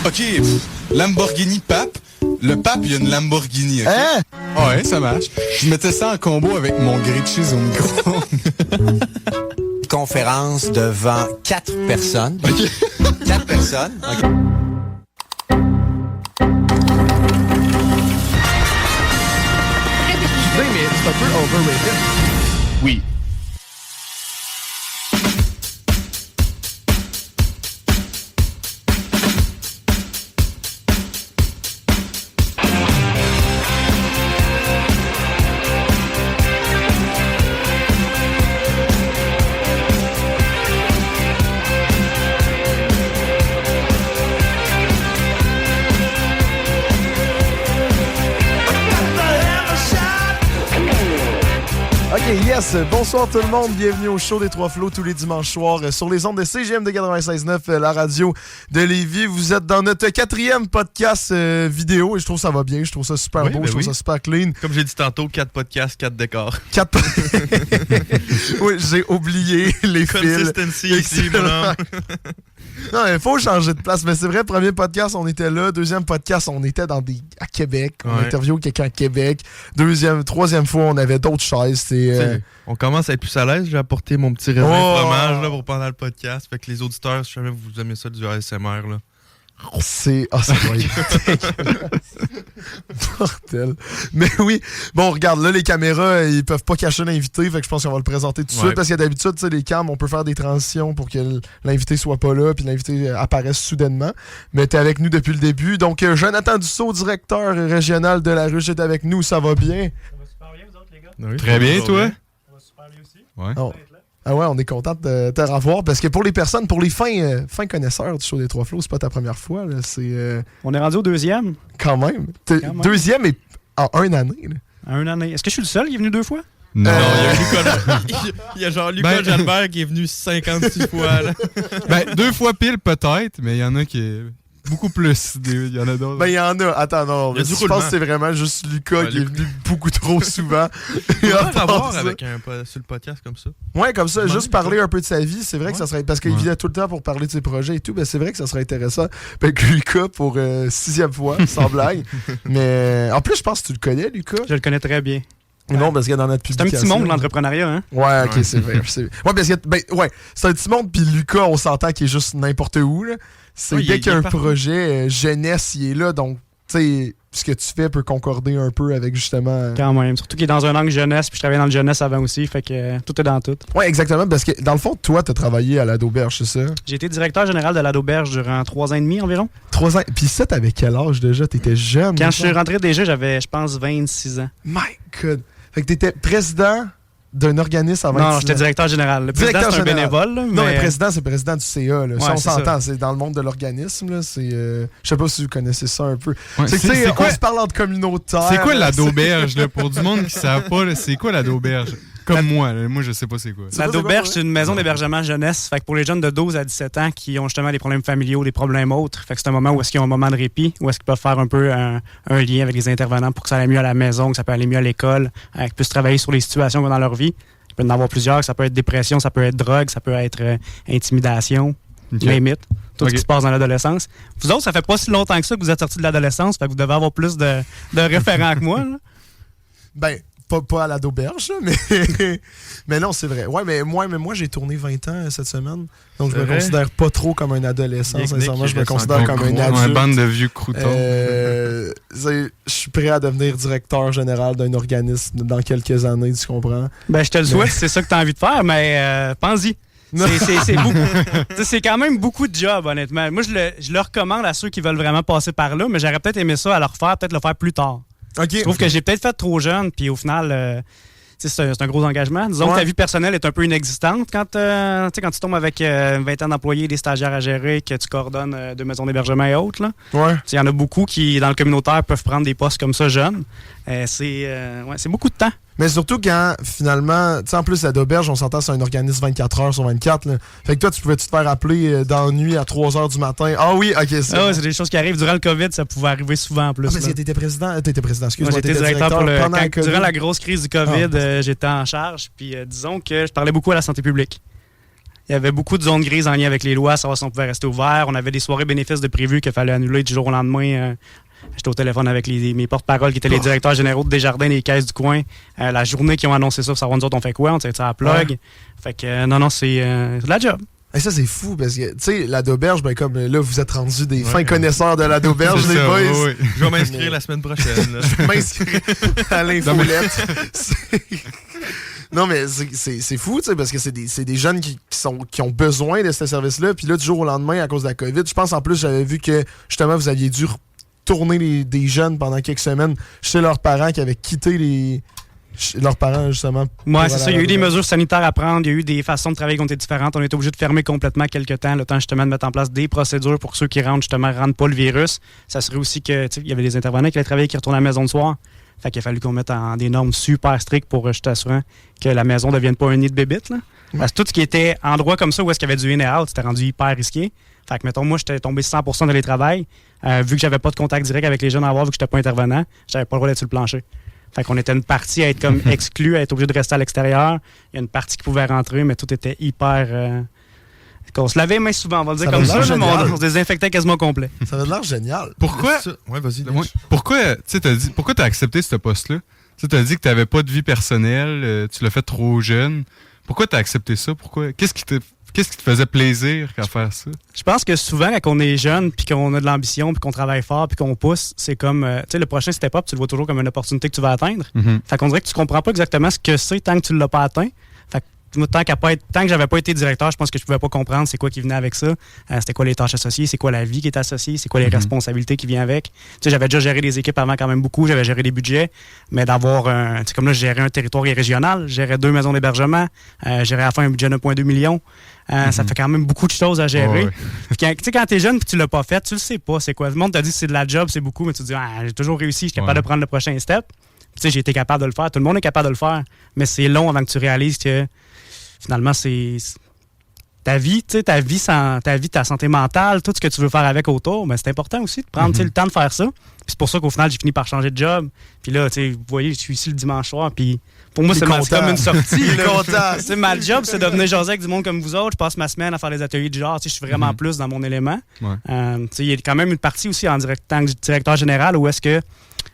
OK, Lamborghini Pape. Le pape, il y a une Lamborghini, OK? Hein? Ouais, ça marche. Je mettais ça en combo avec mon grilled cheese au micro. Conférence devant 4 personnes. OK. 4 personnes. Okay. Mais c'est un peu overrated. Oui. Yes, bonsoir tout le monde, bienvenue au show des Trois Flots tous les dimanches soirs sur les ondes de CGMD 96.9, la radio de Lévis. Vous êtes dans notre 4e podcast vidéo et je trouve ça va bien, je trouve ça super beau, je trouve ça super clean. Comme j'ai dit tantôt, 4 podcasts, 4 décors. 4 Oui, j'ai oublié les fils. Consistency ici, mon homme. Non, il faut changer de place. Mais c'est vrai, premier podcast, on était là. Deuxième podcast, on était à Québec. On interviewait quelqu'un à Québec. Troisième fois, on avait d'autres chaises. On commence à être plus à l'aise. J'ai apporté mon petit raisin de fromage là, pour pendant le podcast. Fait que les auditeurs, si jamais vous aimez ça du ASMR, là. Ça va être mortel. Mais oui, bon, regarde, là, les caméras, ils peuvent pas cacher l'invité, fait que je pense qu'on va le présenter tout de suite, parce que d'habitude, tu sais, les cams, on peut faire des transitions pour que l'invité soit pas là, puis l'invité apparaisse soudainement. Mais t'es avec nous depuis le début. Donc, Jonathan Dussault, directeur régional de la Ruche, est avec nous. Ça va bien? Ça va super bien, vous autres, les gars? Oui, très bien, toi? Ça va super bien aussi. Ouais. Oh. Ah ouais, on est content de te revoir parce que pour les personnes, pour les fins connaisseurs du show des Trois Flots, c'est pas ta première fois. Là, On est rendu au deuxième. Quand même. Deuxième et en une année. Là. En une année. Est-ce que je suis le seul qui est venu 2 fois? Non, il y a genre Lucas Jalbert qui est venu 56 fois. Là. 2 fois pile peut-être, mais il y en a qui est beaucoup plus. Il y en a d'autres. Ben, il y en a. Attends, non. Je pense que c'est vraiment juste Lucas qui est venu beaucoup trop souvent. On va l'avoir avec sur le podcast comme ça. Ouais, comme ça, juste parler un peu de sa vie. C'est vrai que ça serait. Parce qu'il vient tout le temps pour parler de ses projets et tout. Ben, c'est vrai que ça serait intéressant. Avec Lucas pour 6e fois, sans blague. Mais en plus, je pense que tu le connais, Lucas. Je le connais très bien. Non, parce que dans notre publication... C'est un petit monde, l'entrepreneuriat, hein? Ouais, ok, c'est vrai. Ouais, parce que, c'est un petit monde, puis Lucas, on s'entend qu'il est juste n'importe où, là. C'est dès qu'il y a un projet jeunesse, il est là, donc, tu sais, ce que tu fais peut concorder un peu avec, justement... Quand même, surtout qu'il est dans un angle jeunesse, puis je travaillais dans le jeunesse avant aussi, fait que tout est dans tout. Ouais, exactement, parce que, dans le fond, toi, t'as travaillé à l'Auberge, c'est ça? J'ai été directeur général de l'Auberge durant 3 ans et demi environ. 3 ans? Puis ça, t'avais quel âge déjà? T'étais jeune? Quand je suis rentré déjà, j'avais, je pense, 26 ans. My God! Fait que t'étais président d'un organisme à 26 ans. Non, j'étais directeur général. Le président, c'est un bénévole. Là, non, mais président, c'est président du CA. Là. Ouais, on s'entend, c'est dans le monde de l'organisme. Là, je sais pas si vous connaissez ça un peu. Ouais, c'est quoi? On se parle entre communautaires. C'est quoi la d'auberge, là, pour du monde qui ne savent pas, là, c'est quoi la d'auberge? Comme moi, je sais pas c'est quoi. La d'auberge, c'est une maison d'hébergement jeunesse. Fait que pour les jeunes de 12 à 17 ans qui ont justement des problèmes familiaux, des problèmes autres, fait que c'est un moment où est-ce qu'ils ont un moment de répit, où est-ce qu'ils peuvent faire un peu un lien avec les intervenants pour que ça aille mieux à la maison, que ça peut aller mieux à l'école, qu'ils puissent travailler sur les situations dans leur vie. Il peut y en avoir plusieurs, ça peut être dépression, ça peut être drogue, ça peut être intimidation, limite, tout ce qui se passe dans l'adolescence. Vous autres, ça fait pas si longtemps que ça que vous êtes sortis de l'adolescence, fait que vous devez avoir plus de référents que moi. Là. Ben, pas à la d'auberge, mais non, c'est vrai. Ouais, mais moi, j'ai tourné 20 ans cette semaine. Donc, je me considère pas trop comme un adolescent. Sincèrement, je me considère comme un adulte. Un bande de vieux croutons. Je suis prêt à devenir directeur général d'un organisme dans quelques années, tu comprends? Ben, je te le souhaite, c'est ça que tu as envie de faire, mais pense-y. C'est quand même beaucoup de job, honnêtement. Moi, je le recommande à ceux qui veulent vraiment passer par là, mais j'aurais peut-être aimé ça à le refaire, peut-être le faire plus tard. Okay. Je trouve que j'ai peut-être fait trop jeune, puis au final, c'est un gros engagement. Disons que ta vie personnelle est un peu inexistante quand tu tombes avec une vingtaine d'employés, des stagiaires à gérer, que tu coordonnes de maisons d'hébergement et autres. Il y en a beaucoup qui, dans le communautaire, peuvent prendre des postes comme ça jeunes. C'est beaucoup de temps. Mais surtout quand, finalement, tu sais, en plus, la d'auberge, on s'entend, c'est un organisme 24 heures sur 24. Là. Fait que toi, tu pouvais-tu te faire appeler dans la nuit à 3 heures du matin? Ah oui, ok, c'est des choses qui arrivent. Durant le COVID, ça pouvait arriver souvent en plus. Ah, mais t'étais président, excuse-moi. Moi, j'étais directeur durant la grosse crise du COVID, j'étais en charge. Puis disons que je parlais beaucoup à la santé publique. Il y avait beaucoup de zones grises en lien avec les lois, savoir si on pouvait rester ouvert. On avait des soirées bénéfices de prévues qu'il fallait annuler du jour au lendemain. J'étais au téléphone avec mes porte-paroles qui étaient les directeurs généraux de Desjardins, les caisses du coin. La journée qu'ils ont annoncé ça, pour savoir nous autres on fait quoi, on s'est à la plug. Ouais. Fait que non, c'est de la job. Et ça, c'est fou parce que, tu sais, la d'auberge, ben, comme là, vous êtes rendus des fins connaisseurs de la d'auberge, C'est les ça, boys. oui. Je vais m'inscrire la semaine prochaine. Là. Je vais m'inscrire à l'infolette. Non, mais c'est fou, tu sais, parce que c'est des jeunes qui ont besoin de ce service-là. Puis là, du jour au lendemain, à cause de la COVID, je pense en plus, j'avais vu que justement, vous aviez dû tourner des jeunes pendant quelques semaines chez leurs parents qui avaient quitté leurs parents, justement. Oui, c'est ça. Il y a eu des mesures sanitaires à prendre. Il y a eu des façons de travailler qui ont été différentes. On a été obligé de fermer complètement quelques temps, le temps justement de mettre en place des procédures pour que ceux qui rentrent, justement, ne rentrent pas le virus. Ça serait aussi que, il y avait des intervenants qui allaient travailler qui retournent à la maison le soir. Fait qu'il a fallu qu'on mette en des normes super strictes pour juste assurer que la maison ne devienne pas un nid de bébites. Là. Parce que tout ce qui était endroit comme ça où est-ce qu'il y avait du in et out, c'était rendu hyper risqué. Fait que, mettons, moi, j'étais tombé 100% de télétravail. Vu que j'avais pas de contact direct avec les jeunes à avoir, vu que j'étais pas intervenant, j'avais pas le droit d'être sur le plancher. Fait qu'on était une partie à être comme exclue, à être obligé de rester à l'extérieur. Il y a une partie qui pouvait rentrer, mais tout était hyper... qu'on se lavait les mains souvent, on va le dire Ça comme avait ça. l'air génial. On se désinfectait quasiment complet. Ça avait l'air génial. Pourquoi Ouais, vas-y. Ouais. Pourquoi t'as accepté ce poste-là? Tu as dit que t'avais pas de vie personnelle, tu l'as fait trop jeune. Pourquoi t'as accepté ça? Pourquoi? Qu'est-ce qui te faisait plaisir à faire ça? Je pense que souvent, quand on est jeune, puis qu'on a de l'ambition, puis qu'on travaille fort, puis qu'on pousse, c'est comme, tu sais, le prochain step-up, tu le vois toujours comme une opportunité que tu vas atteindre. Mm-hmm. Fait qu'on dirait que tu comprends pas exactement ce que c'est tant que tu l'as pas atteint. Fait que tant que j'avais pas été directeur, je pense que je pouvais pas comprendre c'est quoi qui venait avec ça. C'était quoi les tâches associées, c'est quoi la vie qui est associée, c'est quoi les responsabilités qui viennent avec. Tu sais, j'avais déjà géré des équipes avant quand même beaucoup, j'avais géré des budgets, mais d'avoir tu sais, comme là, je gérais un territoire régional, je gérais 2 maisons d'hébergement, je gérais à la fin un budget de 1,2 million. Ça fait quand même beaucoup de choses à gérer. Tu sais, quand t'es jeune et tu l'as pas fait, tu le sais pas c'est quoi. Le monde t'a dit que c'est de la job, c'est beaucoup, mais tu te dis j'ai toujours réussi, je suis capable de prendre le prochain step. Tu sais, j'ai été capable de le faire, tout le monde est capable de le faire, mais c'est long avant que tu réalises que finalement, c'est ta vie, tu sais, ta santé mentale, tout ce que tu veux faire avec autour, mais c'est important aussi de prendre le temps de faire ça. Puis c'est pour ça qu'au final, j'ai fini par changer de job. Puis là, tu sais, vous voyez, je suis ici le dimanche soir, puis pour moi, c'est comme une sortie. C'est ma job, c'est de venir jaser avec du monde comme vous autres. Je passe ma semaine à faire des ateliers de genre, tu sais, je suis vraiment plus dans mon élément. Ouais. Tu sais, il y a quand même une partie aussi en tant que directeur général où est-ce que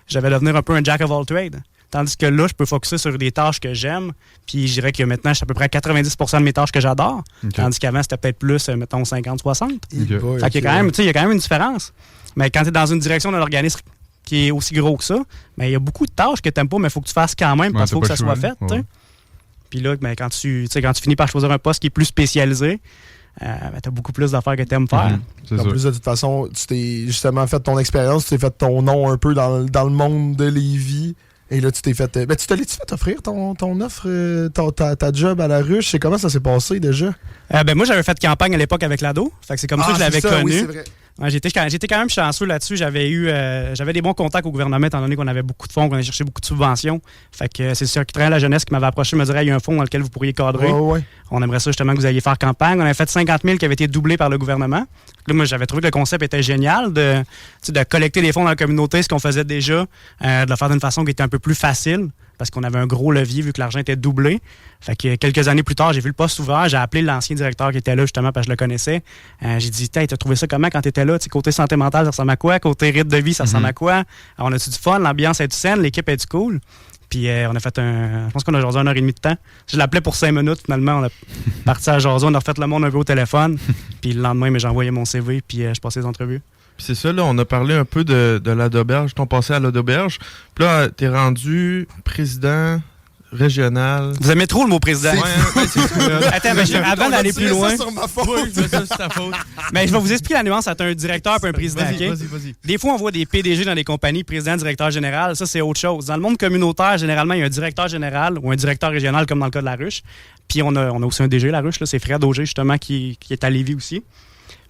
j'avais devenir un peu un jack of all trades. Tandis que là, je peux focusser sur des tâches que j'aime. Puis je dirais que maintenant, je suis à peu près à 90% de mes tâches que j'adore. Okay. Tandis qu'avant, c'était peut-être plus, mettons, 50-60. Okay. Fait qu'il y a quand même une différence. Mais quand tu es dans une direction d'un organisme qui est aussi gros que ça, il y a beaucoup de tâches que tu n'aimes pas, mais il faut que tu fasses quand même parce qu'il faut que ça soit fait. Ouais. Puis là, quand tu finis par choisir un poste qui est plus spécialisé, tu as beaucoup plus d'affaires que tu aimes faire. En plus, de toute façon, tu t'es justement fait ton expérience, tu t'es fait ton nom un peu dans le monde de Lévis. Et là, tu t'es fait. Ben, tu te l'as-tu fait offrir ton offre, ta job à la ruche? C'est comment ça s'est passé déjà? Moi, j'avais fait campagne à l'époque avec l'ado. Fait que c'est comme ça que je l'avais connu. Oui, c'est vrai. Ouais, j'étais quand même chanceux là-dessus. J'avais des bons contacts au gouvernement, étant donné qu'on avait beaucoup de fonds, qu'on allait chercher beaucoup de subventions. Fait que c'est le secrétaire de la jeunesse qui m'avait approché, me dirait il y a un fonds dans lequel vous pourriez cadrer. Ouais. On aimerait ça justement que vous alliez faire campagne. On avait fait 50 000 qui avaient été doublés par le gouvernement. Là, moi, j'avais trouvé que le concept était génial de collecter des fonds dans la communauté, ce qu'on faisait déjà, de le faire d'une façon qui était un peu plus facile. Parce qu'on avait un gros levier vu que l'argent était doublé. Fait que quelques années plus tard, j'ai vu le poste ouvert. J'ai appelé l'ancien directeur qui était là justement parce que je le connaissais. J'ai dit, t'as trouvé ça comment quand t'étais là? T'sais, côté santé mentale, ça ressemble à quoi? Côté rythme de vie, ça ressemble à quoi? Alors, on a-tu du fun? L'ambiance est-tu saine? L'équipe est-tu cool? Puis on a fait je pense qu'on a jasé 1h30 de temps. Je l'appelais pour 5 minutes. Finalement, on a parti à jaser. On a refait le monde un peu au téléphone. Puis le lendemain, j'ai envoyé mon CV puis je passais les entrevues. C'est ça, là, on a parlé un peu de la d'auberge. Ton passé à la d'auberge. Puis là, t'es rendu président régional. Vous aimez trop le mot président. Attends, mais avant d'aller plus loin. Ça sur ma faute. Oui, c'est ta faute. Mais je vais vous expliquer la nuance entre un directeur et un président. Vas-y. Des fois, on voit des PDG dans des compagnies, président, directeur général. Ça, c'est autre chose. Dans le monde communautaire, généralement, il y a un directeur général ou un directeur régional, comme dans le cas de la ruche. Puis on a aussi un DG, la ruche. Là, c'est Fred Auger, justement, qui est à Lévis aussi.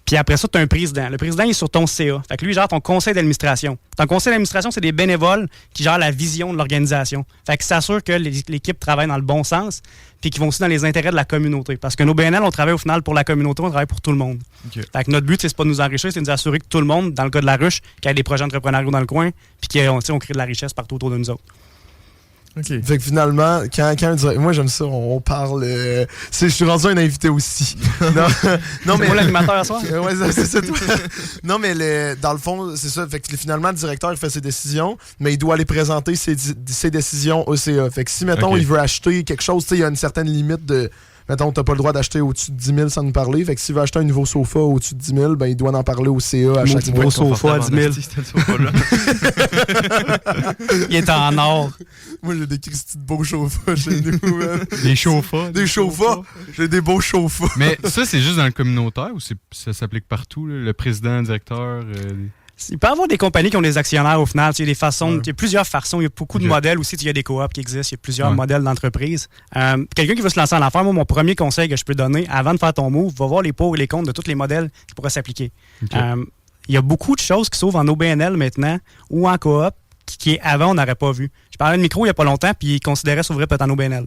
Puis après ça, tu as un président. Le président, il est sur ton CA. Fait que lui, il gère ton conseil d'administration. Ton conseil d'administration, c'est des bénévoles qui gèrent la vision de l'organisation. Fait que ça s'assure que l'équipe travaille dans le bon sens puis qu'ils vont aussi dans les intérêts de la communauté. Parce que nos BNL, on travaille au final pour la communauté, on travaille pour tout le monde. Okay. Fait que notre but, c'est pas de nous enrichir, c'est de nous assurer que tout le monde, dans le cas de la ruche, qu'il y ait des projets entrepreneuriaux dans le coin puis qu'on crée de la richesse partout autour de nous autres. OK. Fait que finalement, quand un directeur... Moi, j'aime ça, on parle... je suis rendu un invité aussi. non, mais... C'est moi l'animateur à soir? Ouais, c'est ça, toi. Non, mais dans le fond, c'est ça. Fait que finalement, le directeur, il fait ses décisions, mais il doit aller présenter ses décisions au CA. Fait que si, mettons, il veut acheter quelque chose, tu sais, il y a une certaine limite de... Mettons, t'as pas le droit d'acheter au-dessus de 10 000 sans nous parler. Fait que s'il veut acheter un nouveau sofa au-dessus de 10 000, ben, il doit en parler au CA à chaque mois. Nouveau sofa à 10 000. Il est en or. Moi, j'ai des Christy de beaux chauffas chez nous, man. Des chauffas. Des chauffas. J'ai des beaux chauffas. Mais ça, c'est juste dans le communautaire ou ça s'applique partout, là? Le président, le directeur... Il peut y avoir des compagnies qui ont des actionnaires au final. Il y a des façons, il y a plusieurs façons. Il y a beaucoup de modèles aussi. Il y a des coops qui existent. Il y a plusieurs modèles d'entreprises. Quelqu'un qui veut se lancer en affaires, moi, mon premier conseil que je peux donner avant de faire ton move, va voir les pour et les contre de tous les modèles qui pourraient s'appliquer. Okay. Il y a beaucoup de choses qui s'ouvrent en OBNL maintenant ou en coop qui avant, on n'aurait pas vu. Je parlais de micro il n'y a pas longtemps, puis il considérait s'ouvrir peut-être en OBNL.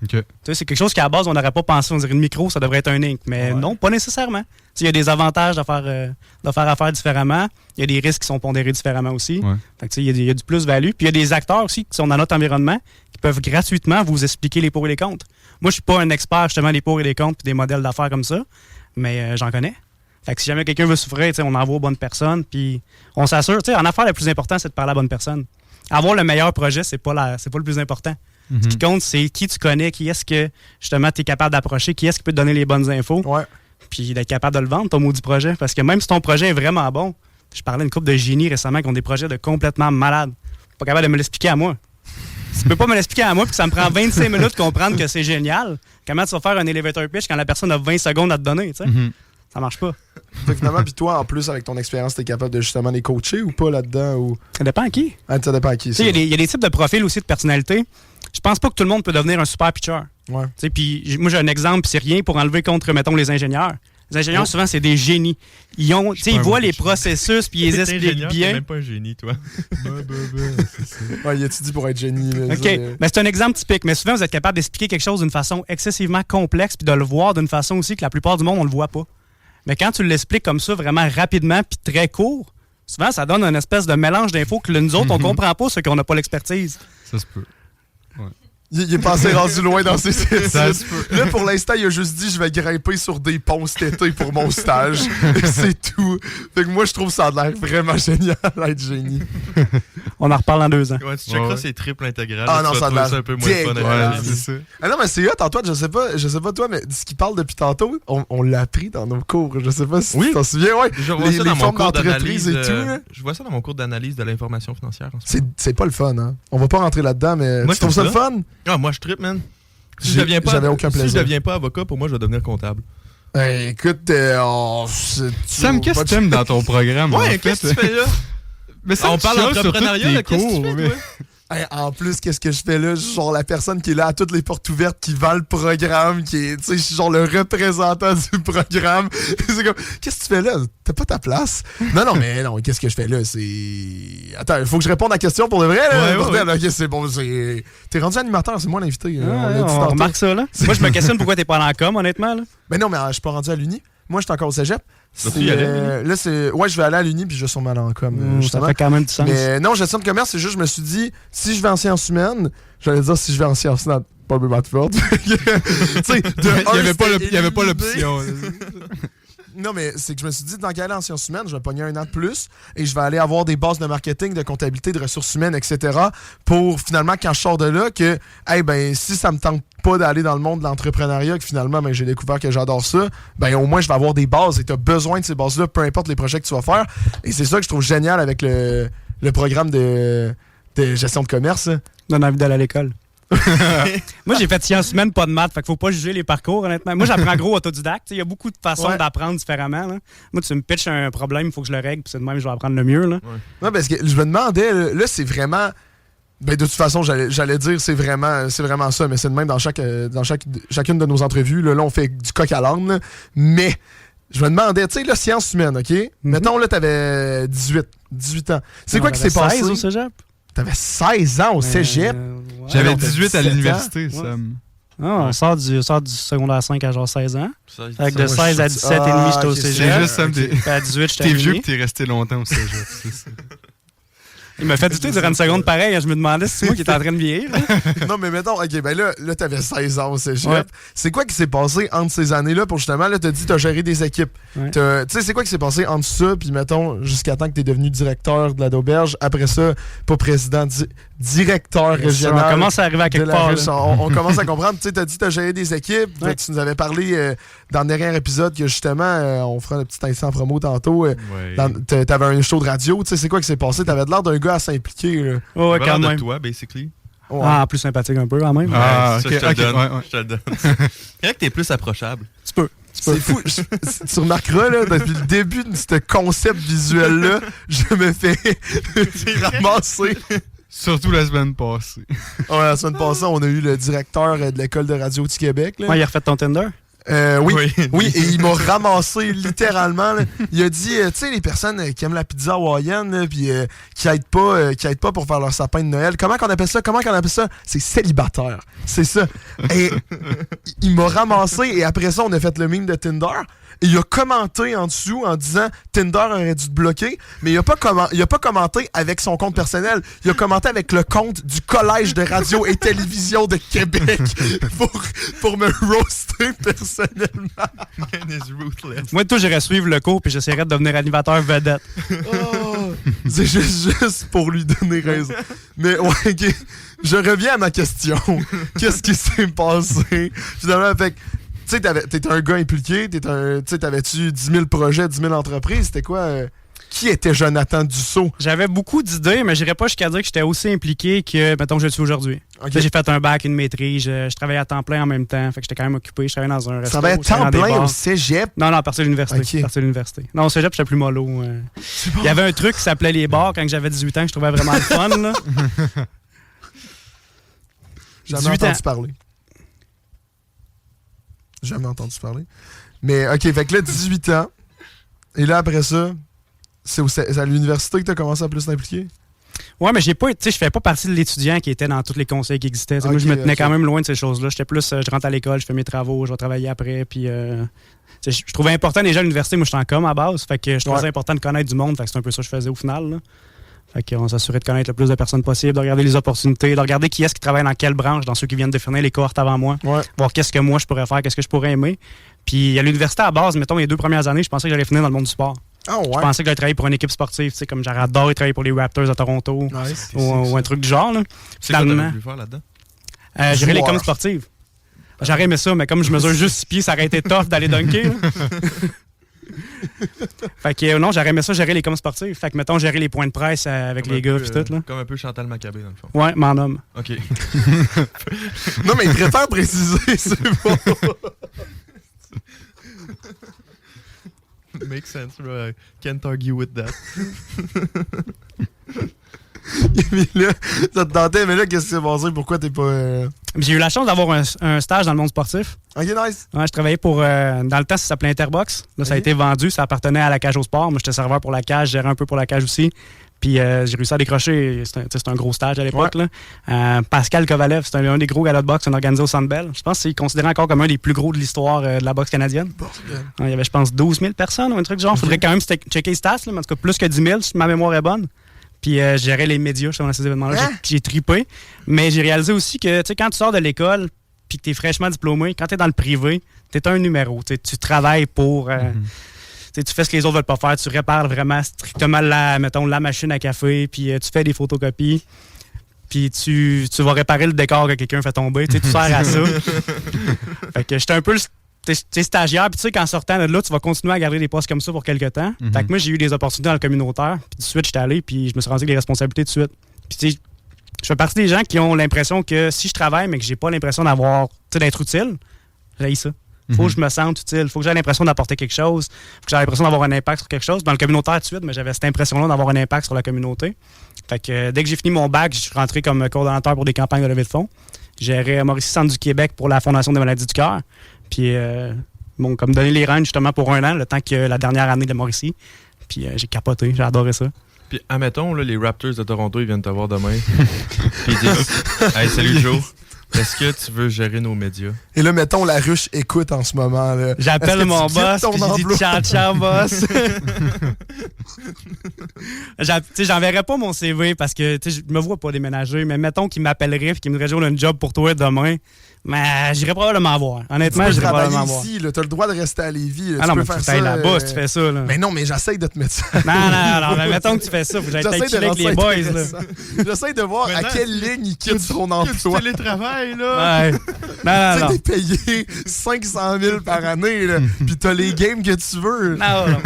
Okay. C'est quelque chose qu'à la base, on n'aurait pas pensé. On dirait une micro, ça devrait être un Inc. Mais non, pas nécessairement. Il y a des avantages de faire affaire différemment. Il y a des risques qui sont pondérés différemment aussi. Ouais. Fait que, il y a du plus-value. Puis il y a des acteurs aussi qui sont dans notre environnement qui peuvent gratuitement vous expliquer les pour et les contre. Moi, je suis pas un expert justement des pour et les contre puis des modèles d'affaires comme ça, mais j'en connais. Fait que si jamais quelqu'un veut souffrir, on envoie aux bonnes personnes, puis on s'assure. En affaires, le plus important, c'est de parler à la bonne personne. Avoir le meilleur projet, c'est pas le plus important. Ce qui compte, c'est qui tu connais, qui est-ce que, justement, tu es capable d'approcher, qui est-ce qui peut te donner les bonnes infos, puis d'être capable de le vendre, ton maudit projet. Parce que même si ton projet est vraiment bon, je parlais d'une couple de génies récemment qui ont des projets de complètement malades. Pas capable de me l'expliquer à moi. Si tu peux pas me l'expliquer à moi, puis que ça me prend 25 minutes de comprendre que c'est génial, comment tu vas faire un elevator pitch quand la personne a 20 secondes à te donner, tu sais? Ça marche pas. Fait que finalement, puis toi, en plus, avec ton expérience, t'es capable de justement les coacher ou pas là-dedans? Ou... Ça dépend à qui. Ça dépend à qui. Il y a des types de profils aussi de personnalité. Je pense pas que tout le monde peut devenir un super pitcher. Ouais. Puis moi, j'ai un exemple, c'est rien pour enlever contre, mettons, les ingénieurs. Les ingénieurs, souvent, c'est des génies. Ils voient les processus, puis ils les expliquent bien. T'es même pas un génie, toi. Ouais, il a-tu dit pour être génie? Là, OK. Mais c'est un exemple typique. Mais souvent, vous êtes capable d'expliquer quelque chose d'une façon excessivement complexe, puis de le voir d'une façon aussi que la plupart du monde, on le voit pas. Mais quand tu l'expliques comme ça, vraiment rapidement, puis très court, souvent, ça donne une espèce de mélange d'infos que nous autres, on comprend pas, ceux qu'on n'a pas l'expertise. Ça se peut. Ouais. Il est passé rendu loin dans ses études. Ça se peut. Là, pour l'instant, il a juste dit « Je vais grimper sur des ponts cet été pour mon stage. » Et c'est tout. Fait que moi, je trouve ça a l'air vraiment génial d'être génie. On en reparle dans 2 ans. Ouais, tu checkeras ces triples intégrales. Ah non, ça a l'air un peu moins fun. c'est ça. Ah non, mais c'est hot, Antoine, je sais pas toi, mais ce qu'il parle depuis tantôt, on l'a appris dans nos cours. Je sais pas si tu t'en souviens. Ouais. Je vois ça dans mon cours d'analyse et tout. Je vois ça dans mon cours d'analyse de l'information financière. C'est pas le fun, hein. On va pas rentrer là-dedans, mais moi, tu trouves ça le fun? Ah, moi, je trippe, man. J'avais aucun plaisir. Si je deviens pas avocat, pour moi, je vais devenir comptable. Écoute, Sam, qu'est-ce que t'aimes dans ton programme? Ouais, qu'est-ce que tu fais là? Mais ça, on parle d'entrepreneuriat, qu'est-ce que tu fais, toi? Hey, en plus, qu'est-ce que je fais là? Genre la personne qui est là à toutes les portes ouvertes, qui vend le programme, qui est, tu sais, je suis genre le représentant du programme. C'est comme, qu'est-ce que tu fais là? T'as pas ta place? Non, mais non, qu'est-ce que je fais là? C'est... Attends, il faut que je réponde à la question pour de vrai, là. Bordel, ouais. Ok, c'est bon, c'est... T'es rendu animateur, c'est moi l'invité. On remarque ça, là. Moi, je me questionne pourquoi t'es pas en com, honnêtement, là. Mais non, mais je suis pas rendu à l'Uni. Moi, je suis encore au cégep. Là, c'est... Ouais, je vais aller à l'Uni, puis je vais sûrement aller en com. Ça fait quand même du sens. Mais non, gestion de commerce, c'est juste, je me suis dit, si je vais en sciences humaines, j'allais dire si je vais en sciences humaines, pas le Matford. Tu sais, il n'y avait pas l'option. Non, mais c'est que je me suis dit, tant qu'à aller en sciences humaines, je vais pogner 1 an de plus et je vais aller avoir des bases de marketing, de comptabilité, de ressources humaines, etc. pour finalement, quand je sors de là, que, hey, ben, si ça me tente pas d'aller dans le monde de l'entrepreneuriat, que finalement, ben, j'ai découvert que j'adore ça, ben, au moins, je vais avoir des bases et tu as besoin de ces bases-là, peu importe les projets que tu vas faire. Et c'est ça que je trouve génial avec le programme de gestion de commerce. Donne envie d'aller à l'école. Moi, j'ai fait sciences humaines, pas de maths, fait qu'il faut pas juger les parcours, honnêtement. Moi, j'apprends gros autodidacte. Il y a beaucoup de façons d'apprendre différemment. Là. Moi, tu me pitches un problème, il faut que je le règle, puis c'est de même que je vais apprendre le mieux. Là. Ouais, parce que je me demandais, là, c'est vraiment... Ben, de toute façon, j'allais dire c'est vraiment ça, mais c'est de même dans chacune de nos entrevues. Là, on fait du coq à l'âne, là. Mais je me demandais, tu sais, là, sciences humaines, OK? Mettons, là, t'avais 18 ans. C'est quoi qui s'est passé? 16 au cégep? T'avais 16 ans au cégep? J'avais 18 à l'université, ça. On sort du secondaire 5 à genre 16 ans. Avec de 16 à 17 et demi, j'étais au cégep. C'est juste, Sam, à 18, j'étais t'es vieux que t'es resté longtemps au cégep, c'est ça. Il m'a fait douter durant une seconde pareil. Je me demandais si c'est moi qui étais en train de vieillir. Non, mais mettons, OK, ben là t'avais 16 ans au cégep. Ouais. C'est quoi qui s'est passé entre ces années-là pour justement, là, t'as dit t'as géré des équipes. Ouais. Tu sais, c'est quoi qui s'est passé entre ça, puis mettons, jusqu'à temps que t'es devenu directeur de la d'auberge, après ça, pas président, directeur régional. On commence à arriver à de quelque la part. riche. là. On commence à comprendre. Tu sais, t'as dit t'as géré des équipes. Ouais. Tu nous avais parlé dans le dernier épisode que justement, on fera un petit instant promo tantôt. T'avais un show de radio. Tu sais, c'est quoi qui s'est passé? T'avais l'air d'un gars à s'impliquer. Là. Ouais, Quand quand même. de toi, basically. Ouais. Ah, plus sympathique un peu quand même. Ah, Ça, ok, je te ok, le donne. ouais. Je te le donne. C'est vrai que t'es plus approchable. Tu peux. C'est fou. Tu remarqueras, là, depuis le début de ce concept visuel-là, je me fais ramasser. Surtout la semaine passée. Ouais, la semaine passée, on a eu le directeur de l'école de radio du Québec. Là. Ouais, il a refait ton Tinder. Oui, et il m'a ramassé littéralement. Là. Il a dit, tu sais, les personnes qui aiment la pizza hawaïenne, puis qui aident pas pour faire leur sapin de Noël. Comment qu'on appelle ça? C'est célibataire. C'est ça. Et il m'a ramassé, et après ça, on a fait le meme de Tinder. Et il a commenté en dessous en disant Tinder aurait dû te bloquer, mais il a pas commenté avec son compte personnel. Il a commenté avec le compte du Collège de radio et télévision de Québec pour me roaster personnellement. Man is ruthless. Moi, tout, j'irais suivre le cours puis j'essaierais de devenir animateur vedette. Oh, c'est juste pour lui donner raison. Mais ouais, ok. Je reviens à ma question. Qu'est-ce qui s'est passé? Finalement, fait tu sais, t'étais un gars impliqué, t'avais-tu 10 000 projets, 10 000 entreprises? C'était quoi? Qui était Jonathan Dussault? J'avais beaucoup d'idées, mais j'irais pas jusqu'à dire que j'étais aussi impliqué que, mettons, je le suis aujourd'hui. Ok. J'ai fait un bac, une maîtrise, je travaillais à temps plein en même temps, fait que j'étais quand même occupé. Je travaillais dans un Ça restaurant. va être temps plein au cégep. Non, à partir de l'université. Ok. À partir de l'université. Non, au cégep, j'étais plus mollo. Il y avait un truc qui s'appelait les bars quand j'avais 18 ans que je trouvais vraiment le fun. Là. Jamais 18 entendu ans. parler. Jamais entendu parler. Mais ok, fait que là, 18 ans. Et là, après ça, c'est à l'université que t'as commencé à plus t'impliquer? Ouais, mais j'ai pas, tu sais, je fais pas partie de l'étudiant qui était dans tous les conseils qui existaient. Moi, je me tenais quand même loin de ces choses-là. J'étais plus, je rentre à l'école, je fais mes travaux, je vais travailler après, puis je trouvais important déjà à l'université. Moi, j'étais en com à base, fait que je trouvais ça important de connaître du monde, fait que c'est un peu ça que je faisais au final. Là. Fait qu'on s'assurait de connaître le plus de personnes possible, de regarder les opportunités, de regarder qui est-ce qui travaille dans quelle branche, dans ceux qui viennent définir les cohortes avant moi, voir qu'est-ce que moi je pourrais faire, qu'est-ce que je pourrais aimer. Puis à l'université à base, mettons les 2 premières années, je pensais que j'allais finir dans le monde du sport. Ah ouais? Je pensais que j'allais travailler pour une équipe sportive, tu sais, comme j'aurais adoré travailler pour les Raptors de Toronto ou un truc du genre. Là. C'est quoi t'aurais voulu faire là-dedans? Gérer les coms sportives. J'aurais aimé ça, mais comme je mesure juste 6 pieds, ça aurait été tough d'aller dunker. Fait que non, j'aurais aimé ça, gérer les coms sportifs. Fait que mettons, gérer les points de presse avec Comme les un gars peu, pis tout. Là. Comme un peu Chantal Maccabé, dans le fond. Ouais, m'en nomme. OK. Non, mais il préfère préciser, c'est bon. Makes sense, bro. I can't argue with that. Mais là, ça te tentait, mais là, qu'est-ce qui s'est passé? Pourquoi t'es pas... J'ai eu la chance d'avoir un stage dans le monde sportif. Ok, nice. Ouais, je travaillais pour... dans le temps, ça s'appelait Interbox. Là, ça a été vendu, ça appartenait à la cage au sport. Moi, j'étais serveur pour la cage, je gérais un peu pour la cage aussi. Puis j'ai réussi à décrocher. C'était un gros stage à l'époque. Là. Pascal Kovalev, c'était un des gros galas de boxe organisé au Centre Bell. Je pense qu'il est considéré encore comme un des plus gros de l'histoire de la boxe canadienne. Il y avait, je pense, 12 000 personnes ou un truc du genre. Faudrait quand même checker les stats, là, mais en tout cas, plus que 10 000, si ma mémoire est bonne. Puis je gérais les médias dans ces événements-là. J'ai trippé. Mais j'ai réalisé aussi que quand tu sors de l'école puis que tu es fraîchement diplômé, quand tu es dans le privé, tu es un numéro. Tu travailles pour... tu fais ce que les autres veulent pas faire. Tu répares vraiment strictement la machine à café, puis tu fais des photocopies. Puis tu vas réparer le décor que quelqu'un fait tomber. Tu sers à ça. Fait que j'étais un peu... T'es stagiaire, puis tu sais qu'en sortant de là, tu vas continuer à garder des postes comme ça pour quelques temps. Fait que moi, j'ai eu des opportunités dans le communautaire, puis tout de suite, j'étais allé, puis je me suis rendu avec les responsabilités tout de suite. Puis tu sais, je fais partie des gens qui ont l'impression que si je travaille, mais que j'ai pas l'impression d'être utile, j'ai ça. Faut que je me sente utile, faut que j'ai l'impression d'apporter quelque chose, faut que j'ai l'impression d'avoir un impact sur quelque chose. Dans le communautaire tout de suite, mais j'avais cette impression-là d'avoir un impact sur la communauté. Fait que dès que j'ai fini mon bac, je suis rentré comme coordonnateur pour des campagnes de levée de fonds. J'ai Mauricie Centre du Québec pour la Fondation des maladies du cœur. Puis, comme donner les rênes justement pour 1 an, le temps que la dernière année de Mauricie. Puis, j'ai capoté, j'ai adoré ça. Puis, admettons, là, les Raptors de Toronto, ils viennent te voir demain. Puis ils disent « Hey, salut Joe, Est-ce que tu veux gérer nos médias? Et là, mettons, la ruche écoute en ce moment. Là. Est-ce J'appelle que mon tu quittes boss, ton puis je dis emploi? ciao, ciao, boss. J'enverrais pas mon CV parce que je me vois pas déménager, mais mettons qu'il m'appellerait et qu'il me dirait j'ai un job pour toi demain, mais j'irais probablement voir. Honnêtement, Tu peux j'irais probablement travailler voir. ici, là. T'as le droit de rester à Lévis. Là. Ah tu non, peux mais faire tu ça. t'ailles là-bas si tu fais ça. Là. Mais non, mais j'essaie de te mettre ça. Non, mais mettons que tu fais ça, faut que j'aille peut-être chiller avec les boys. Là. J'essaie de voir à Maintenant, quelle ligne il quitte son Que du emploi. télétravail, là! Ouais. Non. Tu sais, t'es payé 500 000 par année, là. Puis t'as les games que tu veux. Non.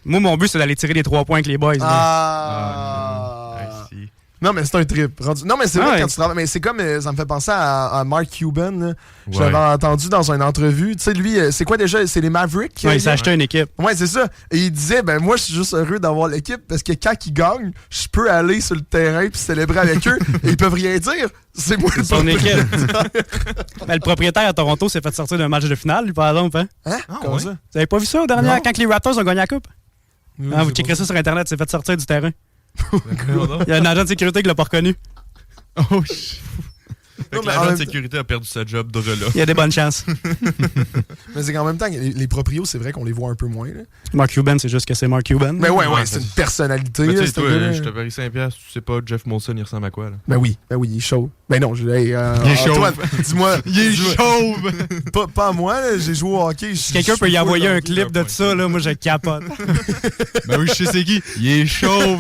Moi, mon but, c'est d'aller tirer les 3 points avec les boys. là. Ah. Si. Non, mais c'est un trip. Non, mais c'est vrai Ouais. quand tu travailles. Mais c'est comme, ça me fait penser à Mark Cuban. Là. Je Ouais. l'avais entendu dans une entrevue. Tu sais, lui, c'est quoi déjà? C'est les Mavericks? Ouais, il s'est acheté une équipe. Ouais, c'est ça. Et il disait, ben moi, je suis juste heureux d'avoir l'équipe parce que quand ils gagnent, je peux aller sur le terrain puis célébrer avec eux et ils peuvent rien dire. C'est moi le Son équipe. propriétaire. Ben, le propriétaire à Toronto s'est fait sortir d'un match de finale, lui, par exemple. Hein? Hein? Comment ouais? ça? Vous avez pas vu ça au dernier, Non. quand les Raptors ont gagné la coupe? Oui, Ah, vous c'est checkerez ça sur Internet, il s'est fait sortir du terrain. Non, Il y a un agent de sécurité qui l'a pas reconnu. Oh, shit. Fait Non, que mais en l'agent de même sécurité a perdu sa job de là. Il y a des bonnes chances. Mais c'est qu'en même temps, les proprios, c'est vrai qu'on les voit un peu moins. Là. Mark Cuban, c'est juste que c'est Mark Cuban. Mais ouais, Ouais, c'est une personnalité. Mais là, tu sais, ce toi, gars-là. je te parie 5$, tu sais pas Jeff Molson, il ressemble à quoi, là? Ben oui, il est chaud. Ben non, Il est chauve. Antoine, dis-moi. Il est dis-moi- chauve! Pas à moi, là, j'ai joué au hockey. Si quelqu'un peut y envoyer un clip de ça, là, moi je capote. Ben oui, je sais c'est qui. Il est chauve!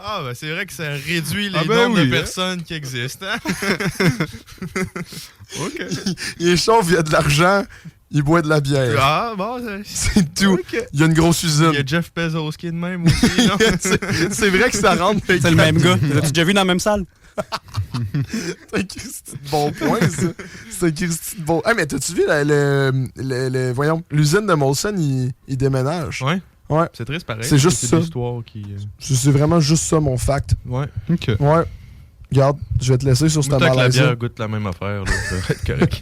Ah, ben c'est vrai que ça réduit les Ah ben nombres oui, de hein. personnes qui existent, hein? OK. Il est chaud, il a de l'argent, il boit de la bière. Ah, bon, C'est tout. OK. Il y a une grosse Il usine. y a Jeff Bezos qui est de même aussi, non? C'est vrai que ça rentre. C'est le même gars. L'as-tu déjà vu dans la même salle? C'est un Christy de bon point, ça. C'est un Christy de bon. Ah, mais t'as-tu vu voyons, l'usine de Molson, il déménage. Ouais. Ouais. C'est triste pareil. C'est juste ça. l'histoire qui... C'est vraiment juste ça, mon fact. Ouais. Ok. Ouais. Regarde, je vais te laisser sur cette Tant que la malaise. bière goûte la même affaire, là, ça va être correct.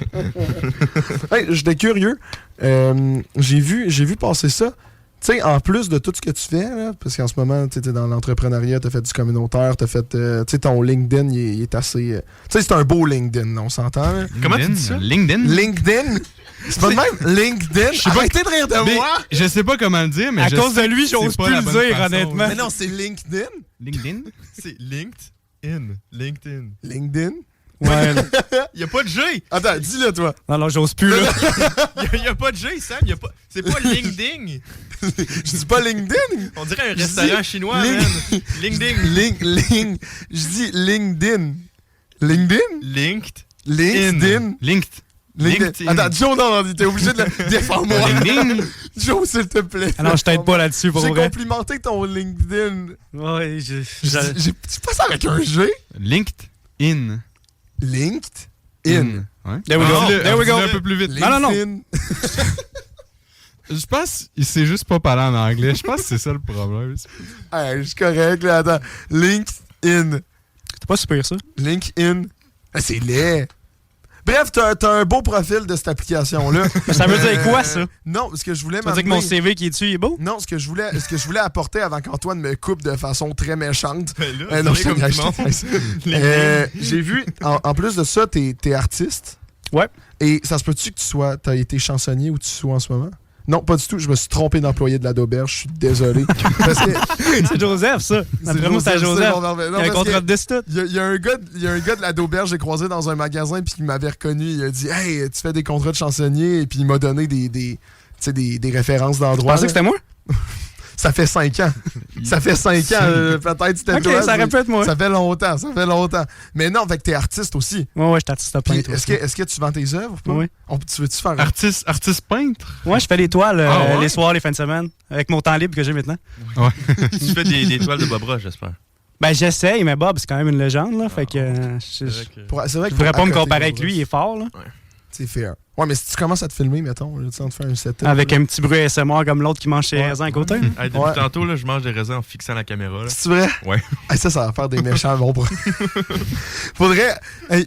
Hey, j'étais curieux. J'ai vu passer ça. Tu sais, en plus de tout ce que tu fais, là, parce qu'en ce moment, tu es dans l'entrepreneuriat, tu as fait du communautaire, tu as fait. Tu sais, ton LinkedIn, il est assez. Tu sais, c'est un beau LinkedIn, on s'entend, là. Comment tu dis ça? LinkedIn? LinkedIn? C'est pas de même? LinkedIn? sais pas- Arrêtez de rire de Mais moi! je sais pas comment le dire, mais À je cause sais de lui, que j'ose c'est pas plus la le bonne dire, façon. honnêtement. Mais non, c'est LinkedIn? LinkedIn? C'est LinkedIn. LinkedIn. LinkedIn? Ouais. Il y a pas de G! Attends, dis-le, toi. Non, j'ose plus, là. Il y a pas de G, Sam. C'est pas LinkedIn. Je dis pas LinkedIn. On dirait un Je restaurant dis chinois, Link- man. LinkedIn. Je dis LinkedIn. LinkedIn? LinkedIn? LinkedIn. Attends, Joe, non, t'es obligé de le défendre moi. LinkedIn. Joe, s'il te plaît. Ah non, je t'aide pas là-dessus, pour J'ai vrai. complimenté ton LinkedIn. Ouais, J'ai pas ça avec un G. LinkedIn. LinkedIn. Ouais. There we go. Dis-le- There we go. dis-le un peu plus vite. Non, non, non. LinkedIn. Je pense qu'il sait juste pas parler en anglais. Je pense que c'est ça le problème. Hey, je suis correct, là. Attends. LinkedIn. C'est pas super, ça. LinkedIn. Ah, c'est laid. Bref, t'as un beau profil de cette application-là. Ça veut dire quoi, ça? Non, ce que je voulais Ça veut dire que mon m'amener... CV qui est dessus, il est beau? Non, ce que je voulais apporter avant qu'Antoine me coupe de façon très méchante. Ben là, Non, c'est je comme te tout le monde. J'ai vu, en plus de ça, t'es artiste. Ouais. Et ça se peut-tu que t'as été chansonnier ou tu sois en ce moment? Non, pas du tout. Je me suis trompé d'employé de la d'auberge. Je suis désolé. Parce que C'est Joseph, ça. D'après moi, c'est Joseph. bon, Il y a un contrat de disque. Il y a un gars de la d'auberge que j'ai croisé dans un magasin puis il m'avait reconnu. Il a dit « Hey, tu fais des contrats de chansonnier? » Et puis il m'a donné des références Tu d'endroits. pensais que c'était moi? Ça fait 5 ans. Ça fait 5 ans. Peut-être c'était Ok, toi. ça mais répète moi. Ça fait longtemps. Mais non, fait que t'es artiste aussi. Ouais, je suis artiste à Puis peintre. est-ce que tu vends tes œuvres ou pas? Oui. Tu veux-tu faire Artiste peintre? Ouais, je fais des toiles Ah ouais? les soirs, les fins de semaine, avec mon temps libre que j'ai maintenant. Tu fais des toiles de Bob Ross, j'espère. Ben, j'essaye, mais Bob, c'est quand même une légende, là. Fait que C'est vrai que- C'est vrai je que voudrais pas me à côté comparer de avec lui, il est fort, là. C'est fair. Ouais, mais si tu commences à te filmer, mettons, là, tu sais, on te fait un setup. Avec là. un petit bruit ASMR comme l'autre qui mange ses Ouais. raisins à côté. Hey, depuis Ouais. tantôt, là, je mange des raisins en fixant la caméra. Là. C'est vrai? Ouais. Hey, ça va faire des méchants bons pour.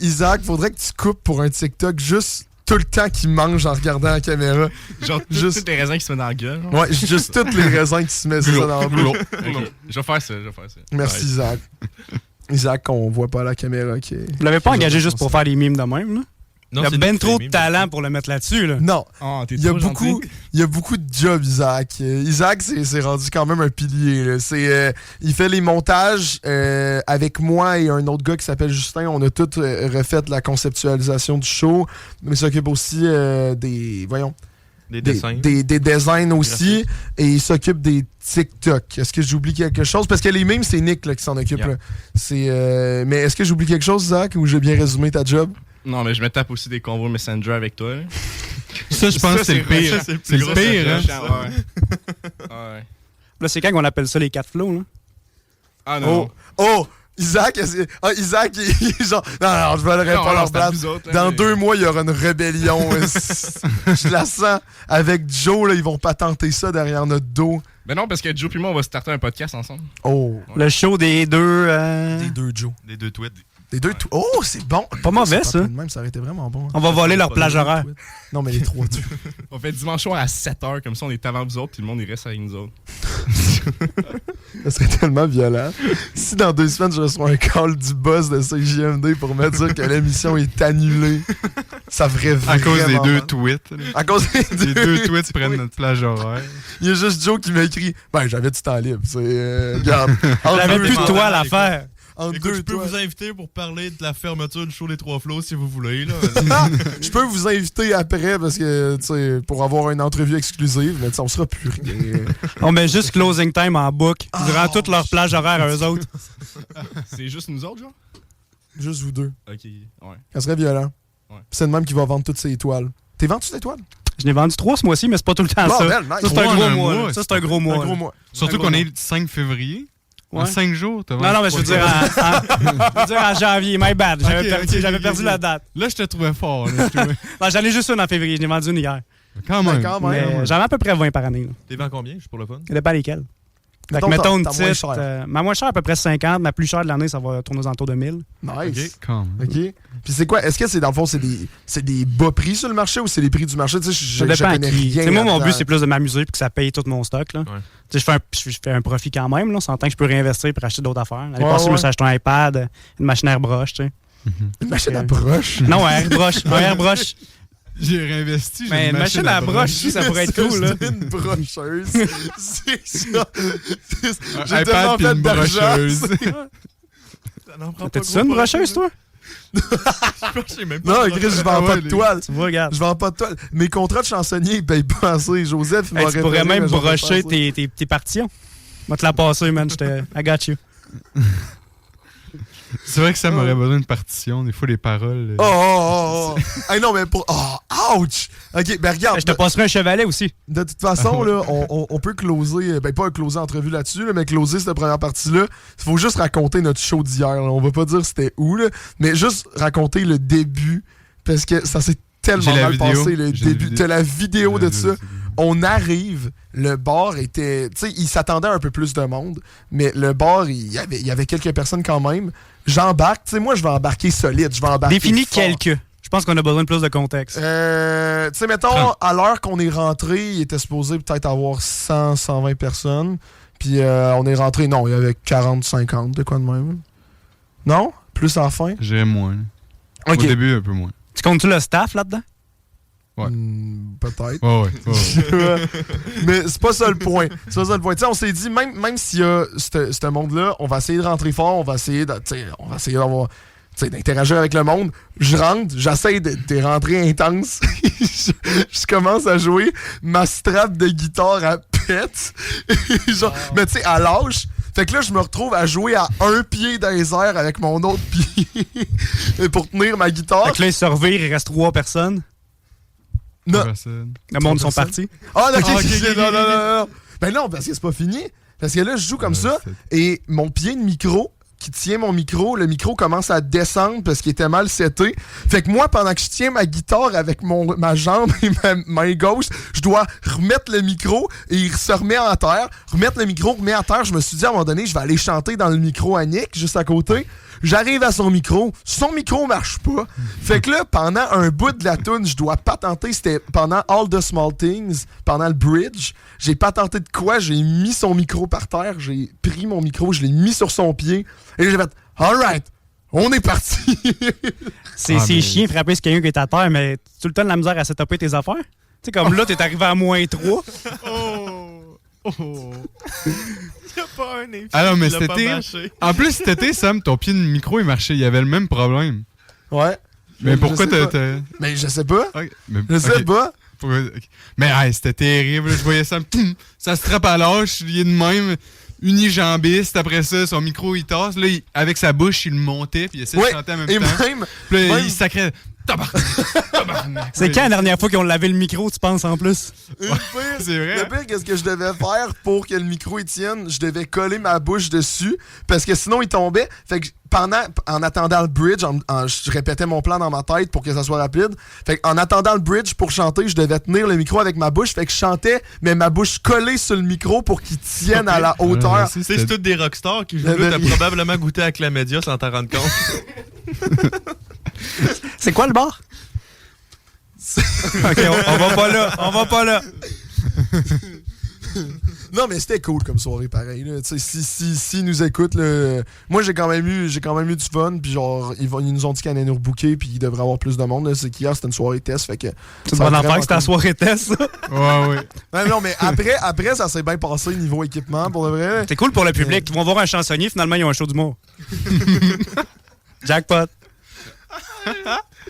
Isaac, faudrait que tu coupes pour un TikTok juste tout le temps qu'il mange en regardant la caméra. Genre, Juste- tous les raisins qui se mettent dans la gueule. genre. Ouais, juste toutes les raisins qui se mettent ça dans le boulot. Ok, je vais faire ça, Merci, Isaac. Isaac, qu'on voit pas à la caméra. Vous l'avez pas engagé juste pour faire des mimes de même, là? Non, il y a c'est ben nous qui trop fait de les mimes. talent pour le mettre là-dessus, là. Non. Oh, t'es Il y a trop beaucoup, gentil. il y a beaucoup de jobs, Isaac. Isaac, c'est rendu quand même un pilier. Là. Il fait les montages avec moi et un autre gars qui s'appelle Justin. On a tout refait la conceptualisation du show. Mais il s'occupe aussi des Dessins. des designs aussi. Et il s'occupe des TikTok. Est-ce que j'oublie quelque chose? Parce que les memes, c'est Nick là, qui s'en occupe. Yeah. Là. Mais est-ce que j'oublie quelque chose, Isaac, ou j'ai bien résumé ta job? Non, mais je me tape aussi des convos Messenger avec toi. Là. Ça, je pense que c'est le pire. C'est le pire, hein? Ouais. Là, c'est quand on appelle ça les 4 flows, là? Ah non. Oh! Isaac, Isaac, il est genre. Non, je volerai pas leur place. Dans 2 mois, il y aura une rébellion. Je la sens. Avec Joe, là, ils vont patenter ça derrière notre dos. Ben non, parce que Joe et moi, on va starter un podcast ensemble. Oh. Le show des deux... Des 2 Joe. Des 2 tweets. Des 2 Oh, c'est bon. Pas mauvais, ça. Même, ça aurait été vraiment bon. On va voler leur plage horaire. Non, mais les 3 tweets. On fait dimanche soir à 7h, comme ça on est avant vous autres, puis le monde il reste avec nous autres. Ça serait tellement violent. Si dans 2 semaines, je reçois un call du boss de CJMD pour me dire que l'émission est annulée, ça ferait vraiment À cause des 2 mal. tweets. là. À cause des Les 2 tweets prennent notre plage horaire. Il y a juste Joe qui m'écrit. Ben, j'avais du temps libre. Regarde. J'avais plus de deux toile à écoute. faire. Entre Écoute, deux je peux toits. vous inviter pour parler de la fermeture du show Les 3 Flots si vous voulez. Là. Je peux vous inviter après parce que, tu sais, pour avoir une entrevue exclusive, mais tu sais, on sera plus rien. On met juste closing time en book durant toute leur plage horaire à eux autres. C'est juste nous autres, genre? Juste vous deux. Ok, ouais. Ça serait violent. Ouais. Puis c'est le même qui va vendre toutes ses étoiles. T'es vendu tes étoiles? Je n'ai vendu 3 ce mois-ci, mais c'est pas tout le temps ça. Bordel, nice. Ça, c'est un Ouais, gros un mois. mois, là. Ça, c'est un gros mois. Un là. gros mois. Surtout Un qu'on gros est le 5 février. En Ouais. 5 jours, t'as Non, mais je veux dire en janvier. My bad. J'avais perdu la date. Là, je te trouvais fort. Là, je trouvais- Non, j'en ai juste une en février. Je n'ai vendu une hier. Quand même. Quand même. Mais j'en ai à peu près 20 par année. Là. T'es vend combien, juste pour le fun? Ça dépend lesquelles. Fait que Mettons, mettons une ta moins petite. chère. Ma moins chère, à peu près 50. Ma plus chère de l'année, ça va tourner aux alentours de 1000. Nice. Quand même. OK. Puis c'est quoi? Est-ce que c'est dans le fond, c'est des bas prix sur le marché ou c'est les prix du marché? Tu sais, Ça je dépend à connais qui. rien. T'sais, moi, mon là-dedans. but, c'est plus de m'amuser et que ça paye tout mon stock. Là. Ouais. T'sais, je fais un profit quand même. Là. On s'entend que je peux réinvestir pour acheter d'autres affaires. L'année Ouais, passée, je me ouais. suis acheté un iPad, une machine airbrush. Tu sais. Une machine à broche. Non, un airbrush. Un airbrush. J'ai réinvesti. j'ai Mais une machine à broche, ça pourrait être cool. Là. C'est une brocheuse. C'est ça. Un J'ai iPad tellement puis fait une d'argent. brocheuse. Ça n'en prend pas T'as-tu gros ça, une pour brocheuse, toi? Je sais même pas. Non, Chris, je vends Ah pas ouais, de toile. Tu vois, regarde. Je vends pas de toile. Mes contrats de chansonnier, ils payent pas assez. Joseph, il Hey, m'aurait tu pourrais fait même mais j'en fais pas brocher assez. tes partitions. Je vais te la passer, man. I got you. C'est vrai que ça m'aurait besoin d'une partition. Des fois, les paroles. Oh. Hey, non, mais pour. Oh, ouch! Ok, ben regarde. Je te passerai un chevalet aussi. De toute façon, là, on peut closer, ben pas un closer entrevue là-dessus, là, mais closer cette première partie-là. Il faut juste raconter notre show d'hier. Là. On va pas dire c'était où, là, mais juste raconter le début, parce que ça s'est tellement J'ai la mal vidéo. passé, le J'ai la début. vidéo. T'as la vidéo de ça. On arrive, le bar était... Tu sais, il s'attendait à un peu plus de monde, mais le bar, il y avait quelques personnes quand même. J'embarque, tu sais, moi, je vais embarquer solide, je vais embarquer Définis fort. quelques. Je pense qu'on a besoin de plus de contexte. Tu sais, mettons, 30. à l'heure qu'on est rentré, il était supposé peut-être avoir 100, 120 personnes. Puis on est rentré, non, il y avait 40, 50, de quoi de même. Non? Plus à la fin? J'irais moins. là. Ok. Au début, un peu moins. Tu comptes-tu le staff là-dedans? Ouais. Peut-être. Ouais. Mais c'est pas ça le point. C'est pas ça le point. Tu sais, on s'est dit, même s'il y a ce monde-là, on va essayer de rentrer fort, on va essayer d'avoir... tu sais, d'interagir avec le monde. Je rentre, j'essaie de rentrer intense. je commence à jouer. Ma strap de guitare à pète. Genre, mais tu sais, à l'âge. Fait que là, je me retrouve à jouer à un pied dans les airs avec mon autre pied pour tenir ma guitare. Fait que là, ils se revirent, il reste 3 personnes. Non. Le monde sont personnes? partis. Ah, d'accord, Ah, ok, non. Ben non, parce que c'est pas fini. Parce que là, je joue comme ça et mon pied de micro qui tient mon micro, le micro commence à descendre parce qu'il était mal seté. Fait que moi, pendant que je tiens ma guitare avec ma jambe et ma main gauche, je dois remettre le micro et il se remet en terre. Remettre le micro, remet à terre. Je me suis dit à un moment donné, je vais aller chanter dans le micro à Nick, juste à côté. J'arrive à son micro marche pas. Fait que là, pendant un bout de la tune, je dois patenter, c'était pendant All the Small Things, pendant le bridge, j'ai patenté de quoi, j'ai mis son micro par terre, j'ai pris mon micro, je l'ai mis sur son pied, et j'ai fait « Alright, on est parti! » C'est chiant de frapper sur quelqu'un qui est à terre, mais tu as tout le temps de la misère à setuper tes affaires. Tu sais, comme là, t'es arrivé à -3. Y'a pas un invité. Ah non, mais qui l'a pas c'était. bâché. En plus, cet été, Sam, ton pied de micro, il marchait. Il y avait le même problème. Ouais. Mais pourquoi je sais t'as. Mais je sais pas. Ok, mais- Je sais ok. pas. Ok. Mais hey, c'était terrible. Je voyais Sam, ça se trappe à l'âge, il est de même, unijambiste. Après ça, son micro, il tasse. Là, avec sa bouche, il le montait, puis il essayait de chanter en même et temps. même, Puis là, même- il sacrait. Tabarnak. C'est quand la dernière fois qu'ils ont lavé le micro, tu penses, en plus? le pire, C'est vrai. le pire, qu'est-ce que je devais faire pour que le micro il tienne? Je devais coller ma bouche dessus, parce que sinon il tombait. Fait que en attendant le bridge, je répétais mon plan dans ma tête pour que ça soit rapide. Fait qu'en attendant le bridge pour chanter, je devais tenir le micro avec ma bouche. Fait que je chantais, mais ma bouche collée sur le micro pour qu'il tienne à la hauteur. Ouais, C'est tous des rockstars qui jouent Le là, t'as verrier. probablement goûté à Chlamydia sans t'en rendre compte. C'est quoi le bar? OK, on va pas là. On va pas là. Non, mais c'était cool comme soirée, pareil. Là. Si nous écoutent, là, moi j'ai quand même eu du fun. Puis genre, ils nous ont dit qu'ils allaient nous rebooker, puis il devrait y avoir plus de monde. Là. C'est qu'hier, c'était une soirée test. Fait que. C'est une bonne affaire que c'était la soirée test, ça. Ouais, ouais. Ouais, non, mais après, ça s'est bien passé niveau équipement, pour le vrai. C'est cool pour le public. Ils vont voir un chansonnier, finalement, ils ont un show d'humour. Jackpot.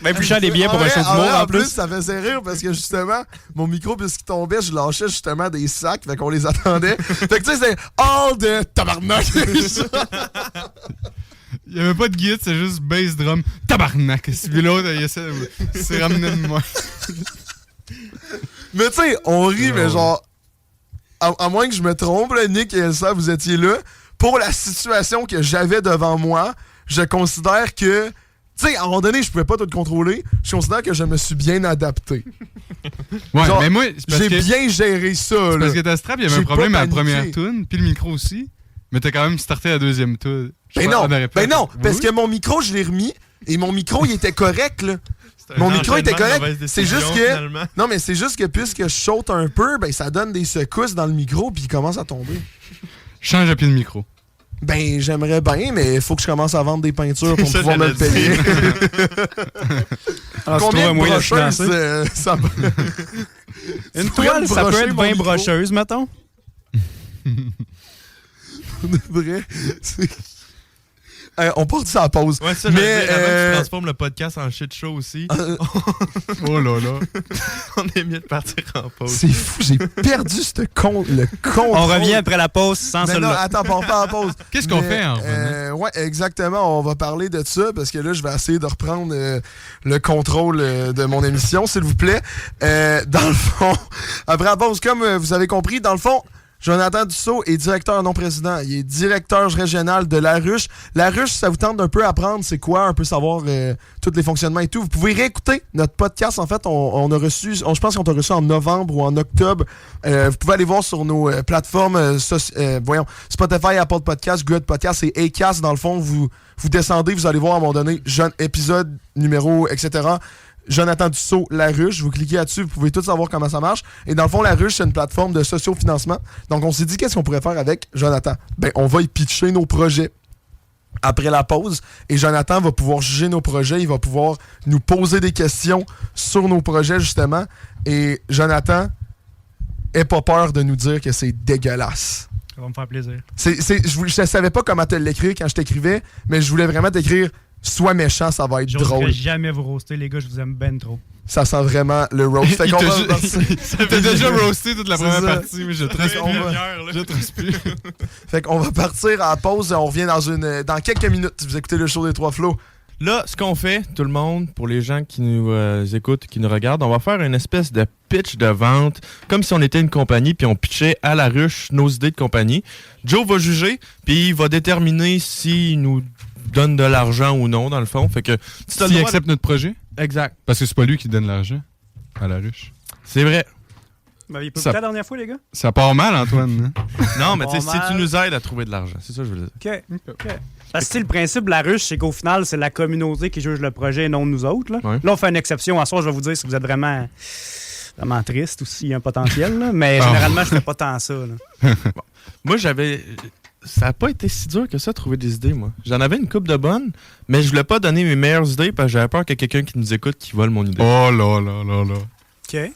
Ben plus cher des billets pour un show d'humour, en plus. Ça faisait rire parce que justement, mon micro, puisqu'il tombait, je lâchais justement des sacs, fait qu'on les attendait. Fait que tu sais, c'est all de tabarnak. Il n'y avait pas de guide, c'est juste bass drum. Tabarnak. Puis l'autre, il essaie de se ramener de moi. Mais tu sais, on rit, mais genre, à moins que je me trompe, là, Nick et Elsa, vous étiez là. Pour la situation que j'avais devant moi, je considère que, tu sais, à un moment donné, je pouvais pas tout contrôler. Je considère que je me suis bien adapté. Ouais, Genre, mais moi, c'est parce J'ai que, bien géré ça, là. parce que ta strap, il y avait J'ai un problème pas à la première paniqué. tune, puis le micro aussi. Mais t'as quand même starté la deuxième tune. Ben non, parce que mon micro, je l'ai remis, et mon micro, il était correct, là. C'est un Mon micro était enchaînement de correct. mauvaises C'est juste décisions, que. finalement. Non, mais c'est juste que puisque je saute un peu, ben ça donne des secousses dans le micro, puis il commence à tomber. Change à pied de micro. Ben, j'aimerais bien, mais il faut que je commence à vendre des peintures pour Ça, pouvoir me le j'allais payer. Ah, tu trouves Combien un de moyen de brocheuses financer? ça Une pourrais toile, me ça peut brocher être mon bien micro? brocheuse, mettons. vrai? On part de ça à pause. Ouais, ça, Mais, mais avant que tu transformes le podcast en shit show aussi, Oh là là. on est mieux de partir en pause. C'est fou, j'ai perdu le contrôle. On revient après la pause sans Mais non, celle-là. attends, on part en pause. Qu'est-ce qu'on Mais, fait en revenant? ouais, exactement. On va parler de ça parce que là, je vais essayer de reprendre le contrôle de mon émission, s'il vous plaît. Dans le fond, après la pause, comme vous avez compris, dans le fond, Jonathan Dussault est directeur non président. Il est directeur régional de La Ruche. La Ruche, ça vous tente d'un peu apprendre c'est quoi, un peu savoir tous les fonctionnements et tout. Vous pouvez réécouter notre podcast. En fait, on a reçu, je pense qu'on t'a reçu en novembre ou en octobre. Vous pouvez aller voir sur nos plateformes, Spotify, Apple Podcast, Good Podcast et Acast. Dans le fond, vous descendez, vous allez voir à un moment donné, jeune épisode, numéro, etc. Jonathan Dussault, La Ruche. Vous cliquez là-dessus, vous pouvez tout savoir comment ça marche. Et dans le fond, La Ruche, c'est une plateforme de sociofinancement. Donc, on s'est dit, qu'est-ce qu'on pourrait faire avec Jonathan? Ben, on va y pitcher nos projets après la pause. Et Jonathan va pouvoir juger nos projets. Il va pouvoir nous poser des questions sur nos projets, justement. Et Jonathan, aie pas peur de nous dire que c'est dégueulasse. Ça va me faire plaisir. Je ne savais pas comment te l'écrire quand je t'écrivais, mais je voulais vraiment t'écrire sois méchant, ça va être drôle. Jamais vous roaster, les gars, je vous aime ben trop. Ça sent vraiment le roast. Fait qu'on va T'as déjà roasté toute la C'est première ça. partie, mais je te reste Première, Je te reste plus. Fait qu'on va partir à la pause et on revient dans quelques minutes. Vous écoutez le show des Trois Flots. Là, ce qu'on fait, tout le monde, pour les gens qui nous écoutent, qui nous regardent, on va faire une espèce de pitch de vente, comme si on était une compagnie, puis on pitchait à La Ruche nos idées de compagnie. Joe va juger, puis il va déterminer s'il nous donne de l'argent ou non, dans le fond. Fait que si t'as le S'il droit accepte notre projet, Exact. parce que c'est pas lui qui donne l'argent à La Ruche. C'est vrai. Vous m'aviez pas Ça- écouté la dernière fois, les gars? Ça part mal, Antoine. hein? Non, mais tu sais, si Normal. tu nous aides à trouver de l'argent, c'est ça que je veux dire. OK. Parce que le principe de la ruche, c'est qu'au final, c'est la communauté qui juge le projet et non nous autres. Là, Ouais. là on fait une exception. À soir, je vais vous dire si vous êtes vraiment triste ou s'il y a un potentiel. Là, mais Ah. généralement, je fais pas tant ça. Là. Moi, ça n'a pas été si dur que ça de trouver des idées, moi. J'en avais une couple de bonnes, mais je voulais pas donner mes meilleures idées parce que j'avais peur qu'il y ait quelqu'un qui nous écoute qui vole mon idée. Oh là là là là. OK.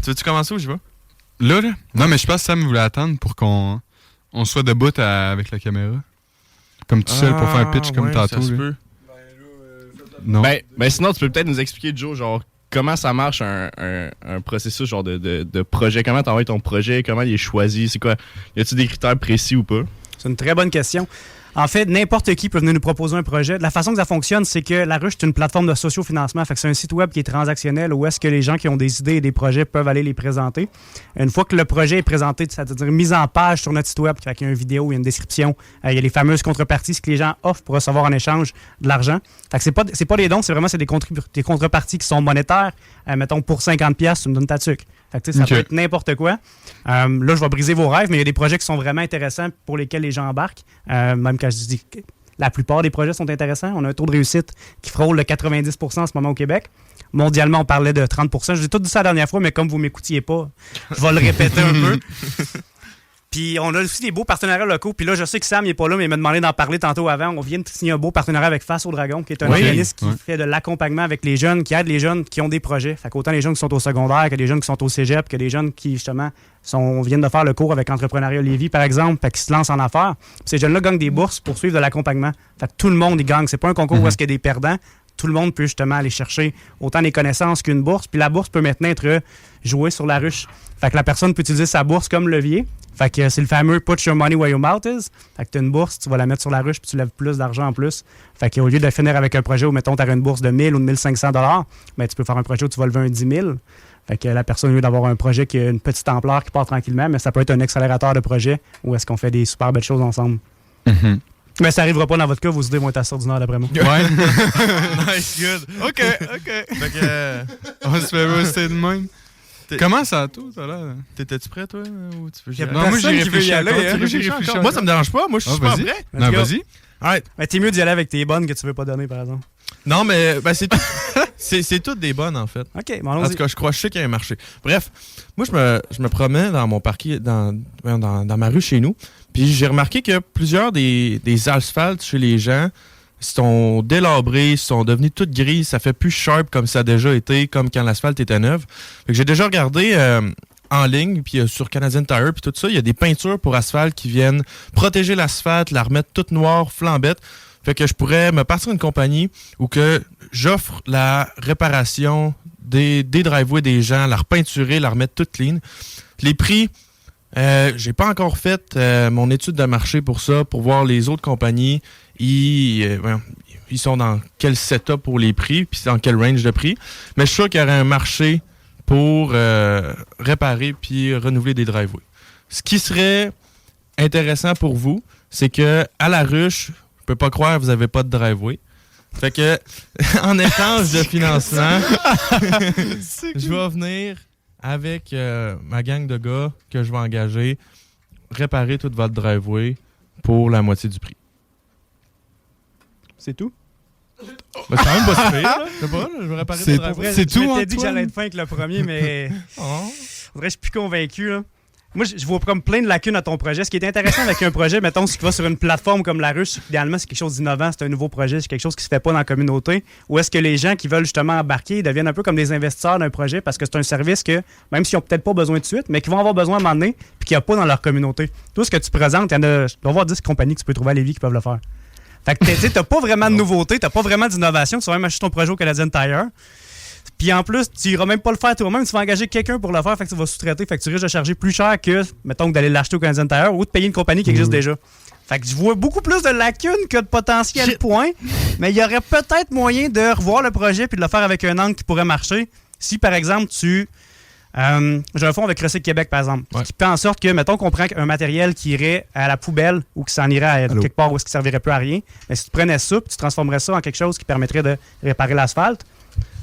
Tu veux-tu commencer ou j'y vais? Là? Non, mais je pense que Sam voulait attendre pour qu'on soit debout avec la caméra. Comme tout seul pour faire un pitch comme tantôt. Ça se là. peut. Non. Ben sinon, tu peux peut-être nous expliquer, Joe, genre, comment ça marche un processus genre de projet? Comment t'envoies ton projet? Comment il est choisi? C'est quoi? Y a-t-il des critères précis ou pas? C'est une très bonne question. En fait, n'importe qui peut venir nous proposer un projet. La façon que ça fonctionne, c'est que la ruche, c'est une plateforme de sociofinancement. Fait que c'est un site web qui est transactionnel où est-ce que les gens qui ont des idées et des projets peuvent aller les présenter. Une fois que le projet est présenté, c'est-à-dire mis en page sur notre site web, fait qu'il y a une vidéo, il y a une description, il y a les fameuses contreparties, ce que les gens offrent pour recevoir en échange de l'argent. Fait que c'est pas des dons, c'est vraiment des contreparties qui sont monétaires. Mettons, pour 50$, tu me donnes ta tuque. Fait que, tu sais, ça Ok. peut être n'importe quoi. Là, je vais briser vos rêves, mais il y a des projets qui sont vraiment intéressants pour lesquels les gens embarquent. Même quand je dis que la plupart des projets sont intéressants. On a un taux de réussite qui frôle le 90% en ce moment au Québec. Mondialement, on parlait de 30%. Je vous ai tout dit ça la dernière fois, mais comme vous ne m'écoutiez pas, je vais le répéter un peu. Puis on a aussi des beaux partenariats locaux. Puis là, je sais que Sam n'est pas là, mais il m'a demandé d'en parler tantôt avant. On vient de signer un beau partenariat avec Face au Dragon, qui est un Oui, organisme qui ouais. fait de l'accompagnement avec les jeunes, qui aide les jeunes qui ont des projets. Fait qu'autant les jeunes qui sont au secondaire, que les jeunes qui sont au cégep, que les jeunes qui, justement, viennent de faire le cours avec Entrepreneuriat Lévis, par exemple, fait qui se lancent en affaires. Puis ces jeunes-là gagnent des bourses pour suivre de l'accompagnement. Fait que tout le monde y gagne. C'est pas un concours où est-ce qu'il y a des perdants. Tout le monde peut justement aller chercher autant des connaissances qu'une bourse. Puis la bourse peut maintenant être jouée sur la ruche. Fait que la personne peut utiliser sa bourse comme levier. Fait que c'est le fameux « put your money where your mouth is ». Fait que tu as une bourse, tu vas la mettre sur la ruche puis tu lèves plus d'argent en plus. Fait qu'au lieu de finir avec un projet où, mettons, tu as une bourse de 1000 ou de 1500 $, ben, tu peux faire un projet où tu vas lever un 10 000. Fait que la personne, au lieu d'avoir un projet qui a une petite ampleur qui part tranquillement, mais ça peut être un accélérateur de projet où est-ce qu'on fait des super belles choses ensemble. Mhm. Mais ça n'arrivera pas dans votre cas, vos idées vont être assordiнаires d'après moi. Ouais. Nice, good. OK. Fait que, On se fait booster de même. Comment ça tout, ça là? t'étais-tu prêt, toi? Ou tu veux Y a Non, moi personne j'ai qui veut y réfléchi aller, encore. hein. Tu veux que j'y réfléchisse Moi, ça me dérange pas. Moi, je suis super vas-y. prêt. Non, go. vas-y. Alright. Mais t'es mieux d'y aller avec tes bonnes que tu veux pas donner, par exemple. Non, mais ben, c'est toutes des bonnes, en fait. OK, bon, En allons-y. tout cas, je sais qu'il y a un marché. Bref, moi, je me promets dans mon parquet, dans ma rue chez nous, puis j'ai remarqué que plusieurs des asphaltes chez les gens sont délabrés, sont devenus toutes grises, ça fait plus sharp comme ça a déjà été, comme quand l'asphalte était neuve. Fait que j'ai déjà regardé en ligne, puis sur Canadian Tire, puis tout ça, il y a des peintures pour asphalte qui viennent protéger l'asphalte, la remettre toute noire, flambette. Fait que je pourrais me partir d'une compagnie où que j'offre la réparation des driveways des gens, la repeinturer, la remettre toute clean. Les prix, j'ai pas encore fait mon étude de marché pour ça, pour voir les autres compagnies. Ils sont dans quel setup pour les prix, puis dans quel range de prix. Mais je suis sûr qu'il y aurait un marché pour réparer puis renouveler des driveways. Ce qui serait intéressant pour vous, c'est que à la ruche, je peux pas croire que vous avez pas de driveway. Fait que, en échange de financement, je vais venir avec ma gang de gars que je vais engager, réparer toute votre driveway pour la moitié du prix. C'est tout? Ben, c'est quand même pas si pire, là. Je sais pas, là, je vais réparer C'est- votre driveway. C'est tout, Je m'étais dit que Antoine? j'allais être fin avec le premier, mais Oh. on dirait que je suis plus convaincu. Là. Moi, je vois comme plein de lacunes à ton projet. Ce qui est intéressant avec un projet, mettons, si tu vas sur une plateforme comme la ruche, idéalement, c'est quelque chose d'innovant, c'est un nouveau projet, c'est quelque chose qui se fait pas dans la communauté. Ou est-ce que les gens qui veulent justement embarquer deviennent un peu comme des investisseurs d'un projet parce que c'est un service que, même s'ils n'ont peut-être pas besoin de suite, mais qu'ils vont avoir besoin à un moment donné, puis qu'il n'y a pas dans leur communauté. Tout ce que tu présentes, il y en a, je dois avoir 10 compagnies que tu peux trouver à Lévis qui peuvent le faire. Fait que tu n'as pas vraiment de nouveauté, tu n'as pas vraiment d'innovation, tu vas même acheter ton projet au Canadian Tire. Puis en plus, tu iras même pas le faire toi-même, tu vas engager quelqu'un pour le faire, fait que tu vas sous-traiter, fait que tu risques de charger plus cher que, mettons, que d'aller l'acheter au Canadian Tire ou de payer une compagnie qui existe déjà. Fait que je vois beaucoup plus de lacunes que de potentiel points, mais il y aurait peut-être moyen de revoir le projet puis de le faire avec un angle qui pourrait marcher. Si, par exemple, j'ai un fonds avec Recycle Québec, par exemple, Ouais. qui fait en sorte que, mettons qu'on prend un matériel qui irait à la poubelle ou qui s'en irait à quelque part où est-ce qu'il servirait plus à rien, mais si tu prenais ça puis tu transformerais ça en quelque chose qui permettrait de réparer l'asphalte,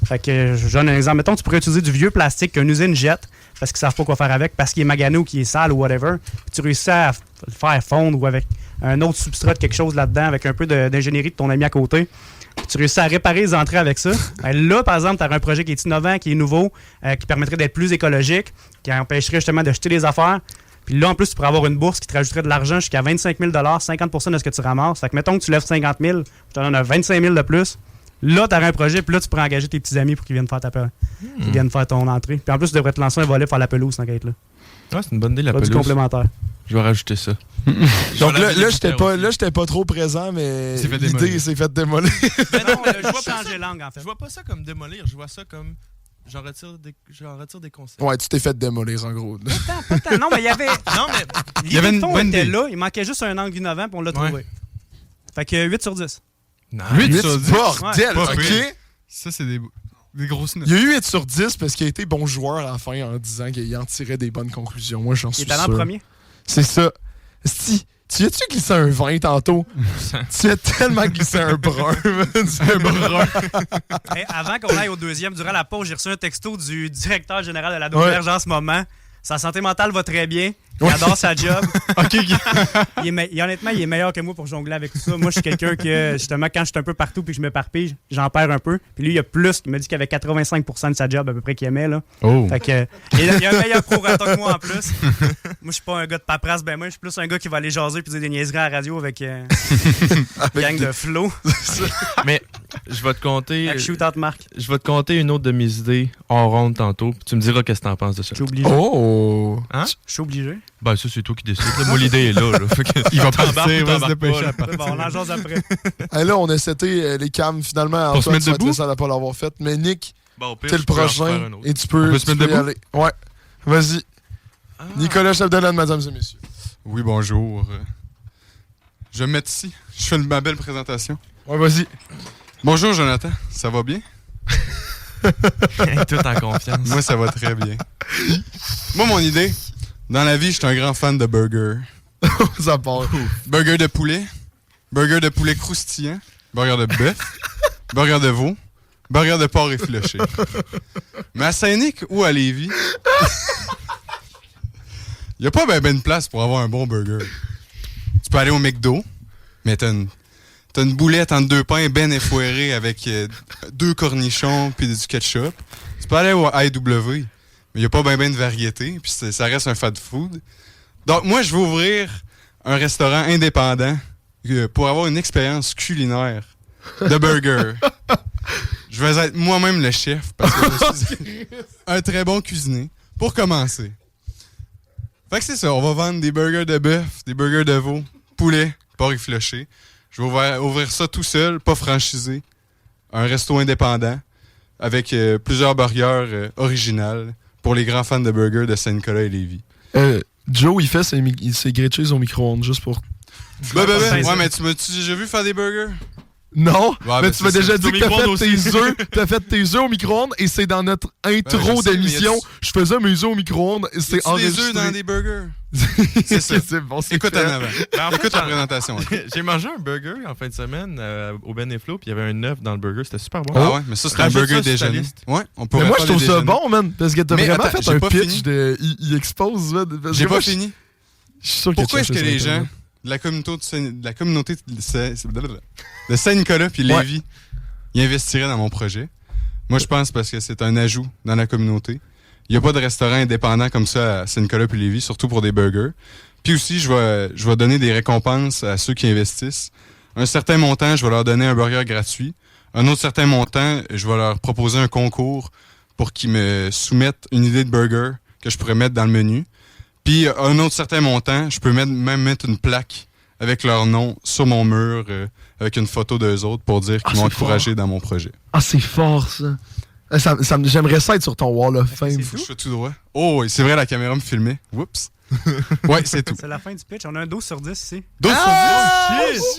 Fait que je donne un exemple. Mettons, tu pourrais utiliser du vieux plastique qu'une usine jette parce qu'ils savent pas quoi faire avec, parce qu'il est magané ou qu'il est sale ou whatever. Puis tu réussis à le faire fondre ou avec un autre substrat de quelque chose là-dedans, avec un peu d'ingénierie de ton ami à côté. Puis tu réussis à réparer les entrées avec ça. Là, par exemple, tu as un projet qui est innovant, qui est nouveau, qui permettrait d'être plus écologique, qui empêcherait justement de jeter les affaires. Puis là, en plus, tu pourrais avoir une bourse qui te rajouterait de l'argent jusqu'à 25 000 50 % de ce que tu ramasses. Fait que mettons que tu lèves 50 000, je te donne 25 000 de plus. Là, tu as un projet, puis là, tu pourrais engager tes petits amis pour qu'ils viennent faire qu'ils viennent faire ton entrée. Puis en plus, tu devrais te lancer un volet pour faire la pelouse, tant qu'à être là. Ouais, c'est une bonne idée, la Pas pelouse. du complémentaire. Je vais rajouter ça. Donc là, j'étais pas trop présent, mais C'est fait l'idée démolir. s'est faite démolir. Mais non, Je vois changer langue, en fait. je vois pas ça comme démolir, je vois ça comme j'en retire des concepts. Ouais, tu t'es fait démolir, en gros. Pas tant. Non, mais il y avait. Non, mais Il y avait une fond bonne était idée. là. Il manquait juste un angle innovant, puis on l'a trouvé. Fait que 8 sur 10. non. 8 sur 10. Bordel, Pas ok. pire. Ça, c'est des grosses notes. Il y a eu 8 sur 10 parce qu'il a été bon joueur à la fin en disant qu'il en tirait des bonnes conclusions. Moi, j'en Il suis est allé en sûr. premier. C'est ça. Si, tu as-tu glissé un 20 tantôt? Tu as tellement glissé un brun. Un brun. Hey, avant qu'on aille au deuxième, durant la pause, j'ai reçu un texto du directeur général de la Double en ce moment. Sa santé mentale va très bien. Il adore sa job. OK. Honnêtement, il est meilleur que moi pour jongler avec tout ça. Moi, je suis quelqu'un que, justement, quand je suis un peu partout puis que je m'éparpille, j'en perds un peu. Puis lui, il y a plus. Il m'a dit qu'il y avait 85% de sa job à peu près qu'il aimait. Là. Oh. Fait que, il y a un meilleur prorata que moi en plus. Moi, je suis pas un gars de paperasse. Ben moi, je suis plus un gars qui va aller jaser puis dire des niaiseries à la radio avec une gang de flow. Mais je vais te compter. Avec Shootout Marc. Je vais te compter une autre de mes idées en ronde tantôt. Puis tu me diras qu'est-ce que t'en penses de ça. Je suis obligé. Oh! Hein? Je suis obligé. Ben ça c'est toi qui décides. Là, moi l'idée est là. Fait que Il va t'embarques partir, ou va se t'embarques dépêcher pas, là. à partir. Bon, on en jase après. Hey, là, on a seté les cams finalement. Pour se Antoine, mettre tu vas être debout? le seul à pas l'avoir fait. Mais Nick, Bon, au pire, t'es le je peux en prochain faire un autre. et tu peux, On peut se mettre y debout? aller. Ouais. Vas-y. Ah. Nicolas Chapdelaine, mesdames et messieurs. Oui, bonjour. Je vais me mettre ici. Je fais ma belle présentation. Ouais, vas-y. Bonjour, Jonathan. Ça va bien? Tout en confiance. Moi, ça va très bien. Moi, mon idée, dans la vie, je suis un grand fan de burgers. Ça part. Burger de poulet, burger de poulet croustillant, burger de bœuf, burger de veau, burger de porc effiloché. Mais à Saint-Nic ou à Lévis, il n'y a pas ben de place pour avoir un bon burger. Tu peux aller au McDo, mais t'as une boulette entre deux pains ben effoirés avec 2 cornichons puis du ketchup. Tu peux aller au IW, mais il n'y a pas ben de variété, puis ça reste un fast food. Donc moi, je veux ouvrir un restaurant indépendant pour avoir une expérience culinaire de burger. Je vais être moi-même le chef parce que je suis un très bon cuisinier. Pour commencer. Fait que c'est ça, on va vendre des burgers de bœuf, des burgers de veau, poulet, porc effiloché. Je vais ouvrir ça tout seul, pas franchisé. Un resto indépendant avec plusieurs burgers originales pour les grands fans de burgers de Saint-Nicolas et Lévis. Joe, il fait ses grilled cheese au micro-ondes juste pour. Ouais, mais tu m'as-tu déjà vu faire des burgers? Non, Ouais, mais ben, tu m'as c'est déjà ça. dit Au que t'as micro-ondes fait tes œufs. T'as fait tes œufs au micro-ondes et c'est dans notre intro je sais, d'émission. mais y a-tu- Je faisais mes œufs au micro-ondes et c'est C'est des enregistré. œufs dans des burgers. C'est ça. C'est bon, c'est Écoute fait. en avant. Ben, en fait, Écoute la présentation. ok. j'ai mangé un burger en fin de semaine au Ben et Flo, puis il y avait un œuf dans le burger, c'était super bon. Ah ouais, mais ça, c'est un Rajoute burger ça sur ta déjeuner. liste. Ouais, on pourrait Mais moi, je faire trouve des ça déjeuners. bon, man, parce que t'as Mais vraiment attends, fait j'ai un pas pitch fini. de. Il expose, man. Parce J'ai que moi, pas fini. Je suis sûr qu'il a Pourquoi est-ce que cherché les sur gens Internet. de la communauté de Saint-Nicolas puis Lévis ils investiraient dans mon projet? Moi, je pense parce que c'est un ajout dans la communauté. Il n'y a pas de restaurant indépendant comme ça à Saint-Nicolas puis Lévis, surtout pour des burgers. Puis aussi, je vais donner des récompenses à ceux qui investissent. Un certain montant, je vais leur donner un burger gratuit. Un autre certain montant, je vais leur proposer un concours pour qu'ils me soumettent une idée de burger que je pourrais mettre dans le menu. Puis un autre certain montant, je peux même mettre une plaque avec leur nom sur mon mur avec une photo d'eux autres pour dire qu'ils m'ont c'est encouragé dans mon projet. Ah, c'est fort, ça. J'aimerais ça être sur ton Wall of Fame. c'est Faut que je sois tout droit. Oh, c'est vrai, la caméra me filmait. Oups. Ouais, c'est tout. C'est la fin du pitch. On a un 12 sur 10 ici. 12 sur 10.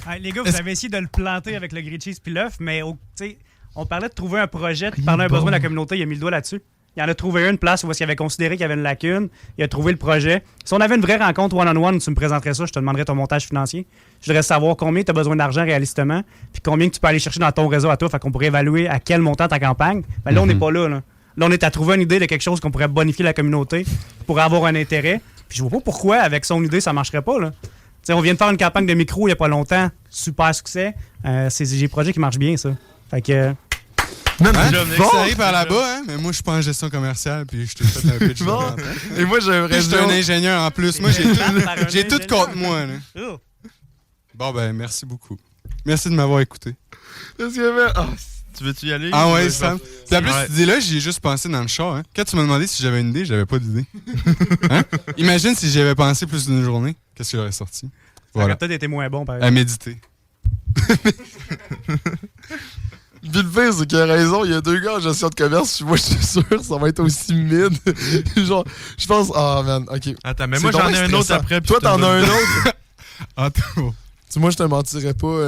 Hey, les gars, vous avez essayé de le planter avec le grilled cheese puis l'œuf, mais tu sais, on parlait de trouver un projet, puis parler un besoin de la communauté, il a mis le doigt là-dessus. Il en a trouvé une place où il avait considéré qu'il y avait une lacune. Il a trouvé le projet. Si on avait une vraie rencontre one-on-one, tu me présenterais ça, je te demanderais ton montage financier. Je voudrais savoir combien tu as besoin d'argent réalistement, puis combien que tu peux aller chercher dans ton réseau à toi. Fait qu'on pourrait évaluer à quel montant ta campagne. Ben là, on n'est pas là. Là, on est à trouver une idée de quelque chose qu'on pourrait bonifier la communauté pour avoir un intérêt. Puis je vois pas pourquoi, avec son idée, ça marcherait pas. Là. T'sais, on vient de faire une campagne de micro il y a pas longtemps. Super succès. C'est des projets qui marchent bien, ça. Fait que... Hein? Bon. Ça arrive par là-bas, hein? Mais moi, je suis pas en gestion commerciale, puis je t'ai fait un pitch. Bon. de vente. Et moi, j'aimerais Je suis un ingénieur en plus. Moi, j'ai tout contre moi. Là. Oh. Bon, ben, merci beaucoup. Merci de m'avoir écouté. Qu'est-ce qu'il y avait? Ah, Tu veux-tu y aller? Ah ouais, Sam. Puis en plus, Ouais. cette idée-là, j'y ai juste pensé dans le char. Hein? Quand tu m'as demandé si j'avais une idée, j'avais pas d'idée. Hein? Imagine si j'y avais pensé plus d'une journée. Qu'est-ce qui aurait sorti? Ça Voilà. aurait peut-être été moins bon, par À exemple. méditer. Puis le pire, c'est qu'il a raison. Il y a 2 gars en gestion de commerce. Moi, je suis sûr que ça va être aussi mid. Genre, je pense... Ah, man, OK. Attends, mais C'est moi j'en donc ai un stressant. autre après. puis Toi, je te t'en as un donne- autre? Ah, tout. Tu moi, je te mentirais pas.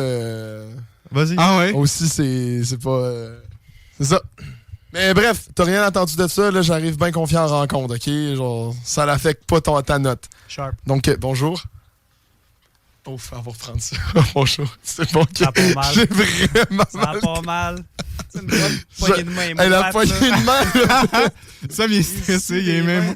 Vas-y. Ah ouais? Aussi, c'est pas... C'est ça. Mais bref, t'as rien entendu de ça. Là, j'arrive bien confiant en rencontre, OK? Genre, ça l'affecte pas ta note. Sharp. Donc, bonjour. Oh, faut avoir prendre ça. Bonjour. C'est bon. Ça a pas mal. J'ai vraiment Ça va mal. pas mal. C'est une bonne poignée de main. Elle a moite, poignée là. de main. Sam, il est stressé. Il est même.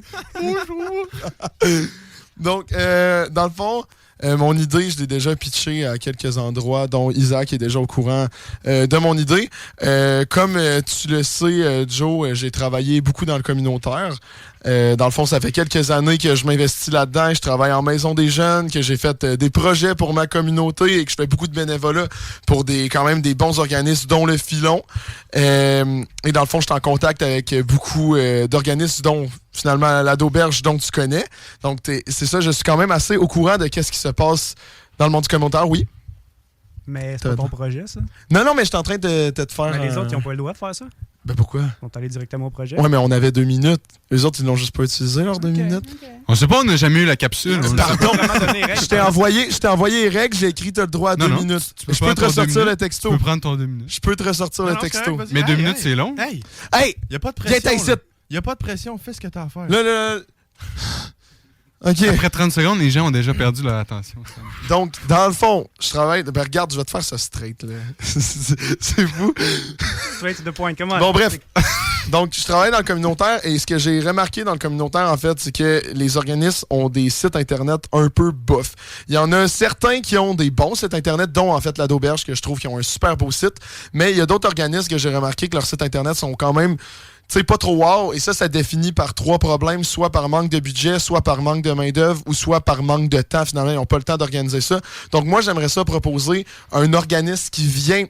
Donc, dans le fond, mon idée, je l'ai déjà pitché à quelques endroits, dont Isaac est déjà au courant de mon idée. Comme tu le sais, Joe, j'ai travaillé beaucoup dans le communautaire. Dans le fond, ça fait quelques années que je m'investis là-dedans. Je travaille en maison des jeunes, que j'ai fait des projets pour ma communauté et que je fais beaucoup de bénévolat pour quand même des bons organismes, dont le Filon. Et dans le fond, je suis en contact avec beaucoup d'organismes, dont finalement l'Auberge, dont tu connais. Donc, c'est ça, je suis quand même assez au courant de qu'est-ce qui se passe dans le monde du commentaire, oui. Mais c'est pas ton projet, ça. Non, mais je suis en train de te faire... Mais les autres, ils n'ont pas le droit de faire ça. Ben pourquoi? Ils vont aller directement au projet. Ouais, mais on avait 2 minutes. Les autres, ils l'ont juste pas utilisé, leurs 2 minutes. On sait pas, on n'a jamais eu la capsule. On le sait pas. Pardon, Vraiment donner les règles. je t'ai envoyé les règles, j'ai écrit t'as le droit à 2 Non, non, minutes. tu peux Je peux prendre te ton ressortir 2 le minutes. texto. Tu peux prendre ton 2 minutes. Je peux te ressortir le texto. Mais 2 minutes, c'est long. Hey, Hey! y a pas de Viens pression. ici! là. Y a pas de pression, fais ce que t'as à faire. Là. OK. Après 30 secondes, les gens ont déjà perdu leur attention. Sam. Donc, dans le fond, je travaille... Ben regarde, je vais te faire ça straight, là. C'est fou. Straight to the point. Comment? Bon, bref. Donc, je travaille dans le communautaire et ce que j'ai remarqué dans le communautaire, en fait, c'est que les organismes ont des sites Internet un peu bof. Il y en a certains qui ont des bons sites Internet, dont, en fait, l'Auberge, que je trouve qui ont un super beau site. Mais il y a d'autres organismes que j'ai remarqué que leurs sites Internet sont quand même... Tu sais, pas trop wow, et ça définit par 3 problèmes, soit par manque de budget, soit par manque de main-d'œuvre, ou soit par manque de temps. Finalement, ils n'ont pas le temps d'organiser ça. Donc, moi, j'aimerais ça proposer un organisme qui vient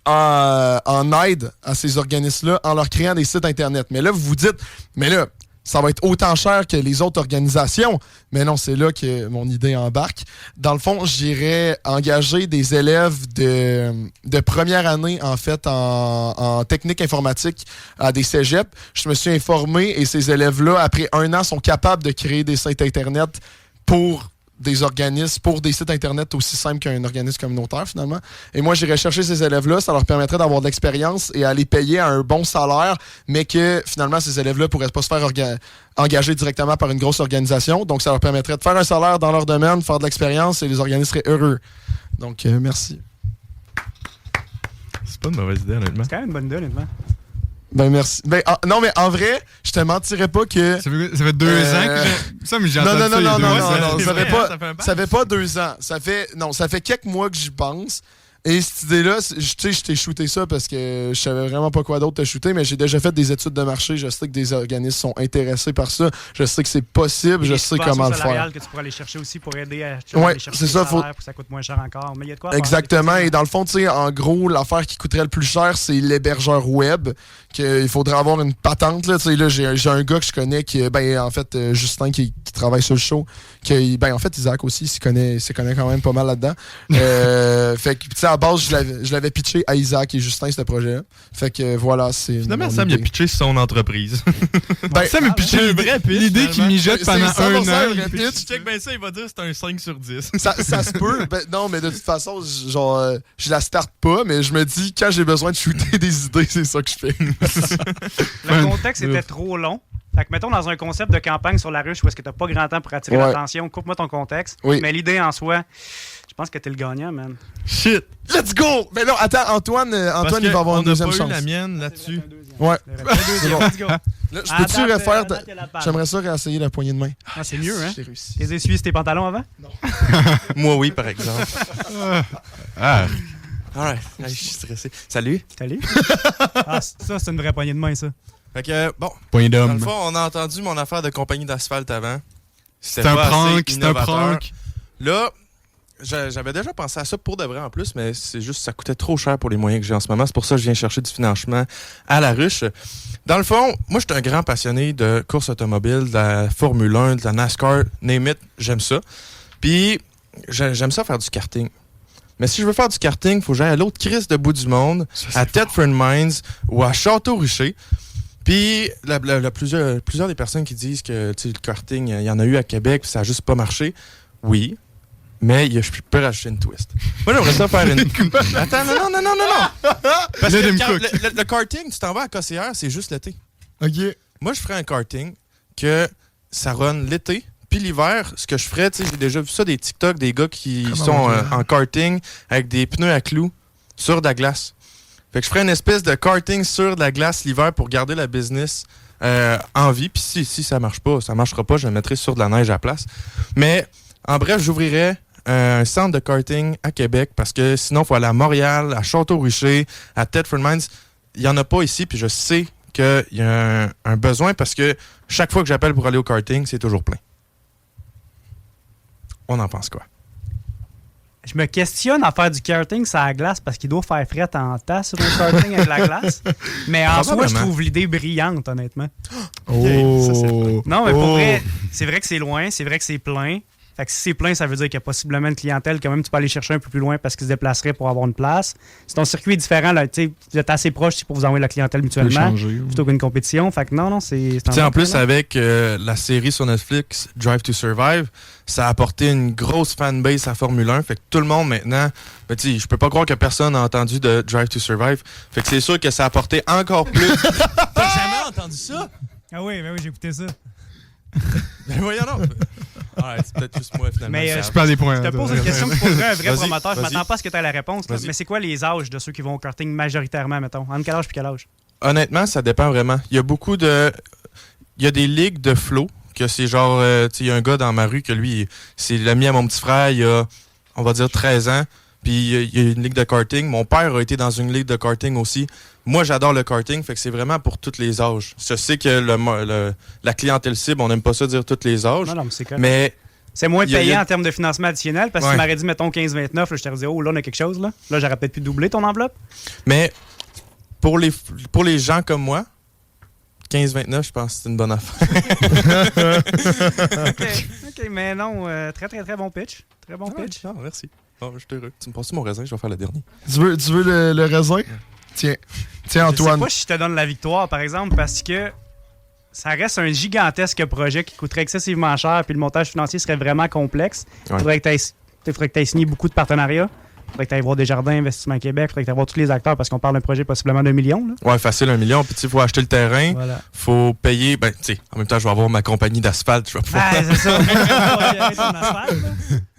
en aide à ces organismes-là en leur créant des sites Internet. Mais là, vous vous dites, mais là, ça va être autant cher que les autres organisations. Mais non, c'est là que mon idée embarque. Dans le fond, j'irais engager des élèves de première année, en fait, en technique informatique à des cégeps. Je me suis informé et ces élèves-là, après 1 an, sont capables de créer des sites Internet pour des organismes, pour des sites Internet aussi simples qu'un organisme communautaire, finalement. Et moi, j'irais chercher ces élèves-là, ça leur permettrait d'avoir de l'expérience et à les payer à un bon salaire, mais que, finalement, ces élèves-là ne pourraient pas se faire engager directement par une grosse organisation. Donc, ça leur permettrait de faire un salaire dans leur domaine, faire de l'expérience et les organismes seraient heureux. Donc, merci. C'est pas une mauvaise idée, honnêtement. C'est quand même une bonne idée, honnêtement. Ben, merci. Ben, non, mais en vrai, je te mentirais pas que... Ça fait 2 ans que j'ai... Ça, mais j'ai Non, entendu non, ça il y a non, 2 non, ans. non, C'est ça vrai, fait pas... ça fait un bail. Ça fait pas 2 ans. Ça fait quelques mois que j'y pense. Et cette idée-là, tu sais, je t'ai shooté ça parce que je savais vraiment pas quoi d'autre te shooter, mais j'ai déjà fait des études de marché. Je sais que des organismes sont intéressés par ça. Je sais que c'est possible. Je sais comment le faire. Que tu pourrais aller chercher aussi pour aider à Ouais, aller chercher c'est ça, des salaires pour que ça coûte moins cher encore. Mais il y a de quoi à faire, Exactement. Et effectivement. dans le fond, tu sais, en gros, l'affaire qui coûterait le plus cher, c'est l'hébergeur web. Il faudrait avoir une patente. Là, tu sais, là, j'ai un gars que je connais qui, ben, en fait, Justin qui travaille sur le show. Ben, en fait, Isaac aussi s'y connaît quand même pas mal là-dedans. Fait que, tu sais, à la base, je l'avais pitché à Isaac et Justin, ce projet. Fait que voilà, c'est. Finalement, Sam, il a pitché son entreprise. Ben, Sam a pitché un vrai pitch, l'idée qu'il finalement. mijote pendant C'est un 100% an. un vrai pitch. Check ben ça, il va dire que c'est un 5 sur 10. Ça se peut. Ben, non, mais de toute façon, genre, je la starte pas, mais je me dis, quand j'ai besoin de shooter des idées, c'est ça que je fais. Le contexte était trop long. Fait que, mettons, dans un concept de campagne sur la ruche où est-ce que t'as pas grand temps pour attirer Ouais. l'attention, coupe-moi ton contexte. Oui. Mais l'idée en soi, je pense que t'es le gagnant, man. Shit! Let's go! Mais non, attends, Antoine, il va avoir une deuxième on n'a pas chance. eu la mienne là-dessus. Ouais. Deuxième, let's go. Là, je peux-tu refaire. à date, il y a la balle. J'aimerais ça réessayer la poignée de main. Ah, c'est mieux, hein? J'ai réussi. T'es essuyé tes pantalons avant? Moi, oui, par exemple. Ah, Alright, je suis stressé. Salut. Salut. Ah, ça, c'est une vraie poignée de main, ça. Fait que, bon, point dans le d'homme. fond, on a entendu mon affaire de compagnie d'asphalte avant. C'est un pas assez prank, c'est un innovateur. prank. Là, j'avais déjà pensé à ça pour de vrai en plus, mais c'est juste ça coûtait trop cher pour les moyens que j'ai en ce moment. C'est pour ça que je viens chercher du financement à la ruche. Dans le fond, moi, je suis un grand passionné de course automobile, de la Formule 1, de la NASCAR, name it, j'aime ça. Puis, j'aime ça faire du karting. Mais si je veux faire du karting, il faut que j'aille à l'autre crise de bout du monde, à Thetford Mines ou à Château-Richer. Puis, plusieurs des personnes qui disent que le karting, il y en a eu à Québec, puis ça n'a juste pas marché. Oui, mais je peux rajouter une twist. Moi, j'aimerais ça faire une... Attends, non. Parce Let que him le karting, tu t'en vas à Cossière, c'est juste l'été. OK. Moi, je ferais un karting que ça run l'été. Puis l'hiver, ce que je ferais, tu sais, j'ai déjà vu ça, des TikTok, des gars qui sont en karting avec des pneus à clous sur de la glace. Fait que je ferais une espèce de karting sur de la glace l'hiver pour garder la business en vie. Puis si ça marche pas, ça marchera pas, je le mettrai sur de la neige à la place. Mais en bref, j'ouvrirais un centre de karting à Québec parce que sinon, il faut aller à Montréal, à Château-Richer, à Thetford Mines. Il n'y en a pas ici, puis je sais qu'il y a un besoin parce que chaque fois que j'appelle pour aller au karting, c'est toujours plein. On en pense quoi? Je me questionne à faire du karting sur la glace parce qu'il doit faire fret en tas sur le karting avec la glace. Mais en soi, je trouve l'idée brillante, honnêtement. Oh! Non, mais pour vrai, c'est vrai que c'est loin, c'est vrai que c'est plein. Fait que si c'est plein, ça veut dire qu'il y a possiblement une clientèle quand même, tu peux aller chercher un peu plus loin parce qu'ils se déplaceraient pour avoir une place. Si ton circuit est différent, là, vous êtes assez proche pour vous envoyer la clientèle mutuellement plutôt qu'une compétition. Fait que non, c'est Tu sais, en plus, avec la série sur Netflix, Drive to Survive, ça a apporté une grosse fanbase à Formule 1. Fait que tout le monde maintenant, ben, tu sais, je peux pas croire que personne n'a entendu de Drive to Survive. Fait que c'est sûr que ça a apporté encore plus. T'as jamais entendu ça? Ah oui, j'ai écouté ça. Ben voyons donc. C'est peut-être juste moi finalement. Mais Je perds des points. je te pose une question qui pourrait un vrai Vas-y, promoteur. Je vas-y. m'attends pas à ce que tu aies la réponse. Là. Vas-y. Mais c'est quoi les âges de ceux qui vont au karting majoritairement, mettons? Entre quel âge puis quel âge? Honnêtement, ça dépend vraiment. Il y a beaucoup de... Il y a des ligues de flow, que c'est genre... tu sais, il y a un gars dans ma rue que lui, c'est l'ami à mon petit frère, il a, on va dire, 13 ans. Puis il y a une ligue de karting. Mon père a été dans une ligue de karting aussi. Moi, j'adore le karting, fait que c'est vraiment pour tous les âges. Je sais que la clientèle cible, on n'aime pas ça dire tous les âges. Non, mais c'est correct. Mais C'est moins Il y a- payant en termes de financement additionnel parce que Ouais. tu m'aurais dit, mettons, 15-29, là, je t'aurais dit, oh, là, on a quelque chose. Là, j'aurais peut-être pu doubler ton enveloppe. Mais pour les gens comme moi, 15-29, je pense que c'est une bonne affaire. OK, mais non, très, très, très bon pitch. Très bon pitch. Ah, merci. Oh, je suis heureux. Tu me passes mon raisin, je vais faire le dernier. Tu veux le raisin? Tiens, Je sais Antoine. pas si je te donne la victoire, par exemple, parce que ça reste un gigantesque projet qui coûterait excessivement cher, puis le montage financier serait vraiment complexe. Il Ouais. faudrait que tu aies signé beaucoup de partenariats. Il faudrait que tu ailles voir Desjardins Investissement Québec. Il faudrait que tu ailles voir tous les acteurs parce qu'on parle d'un projet possiblement d'1 million. Là. Ouais, facile, 1 million. Puis, tu sais, il faut acheter le terrain. Voilà. Faut payer. Ben, tu sais, en même temps, je vais avoir ma compagnie d'asphalte. Je vais pouvoir. Ah, c'est ça.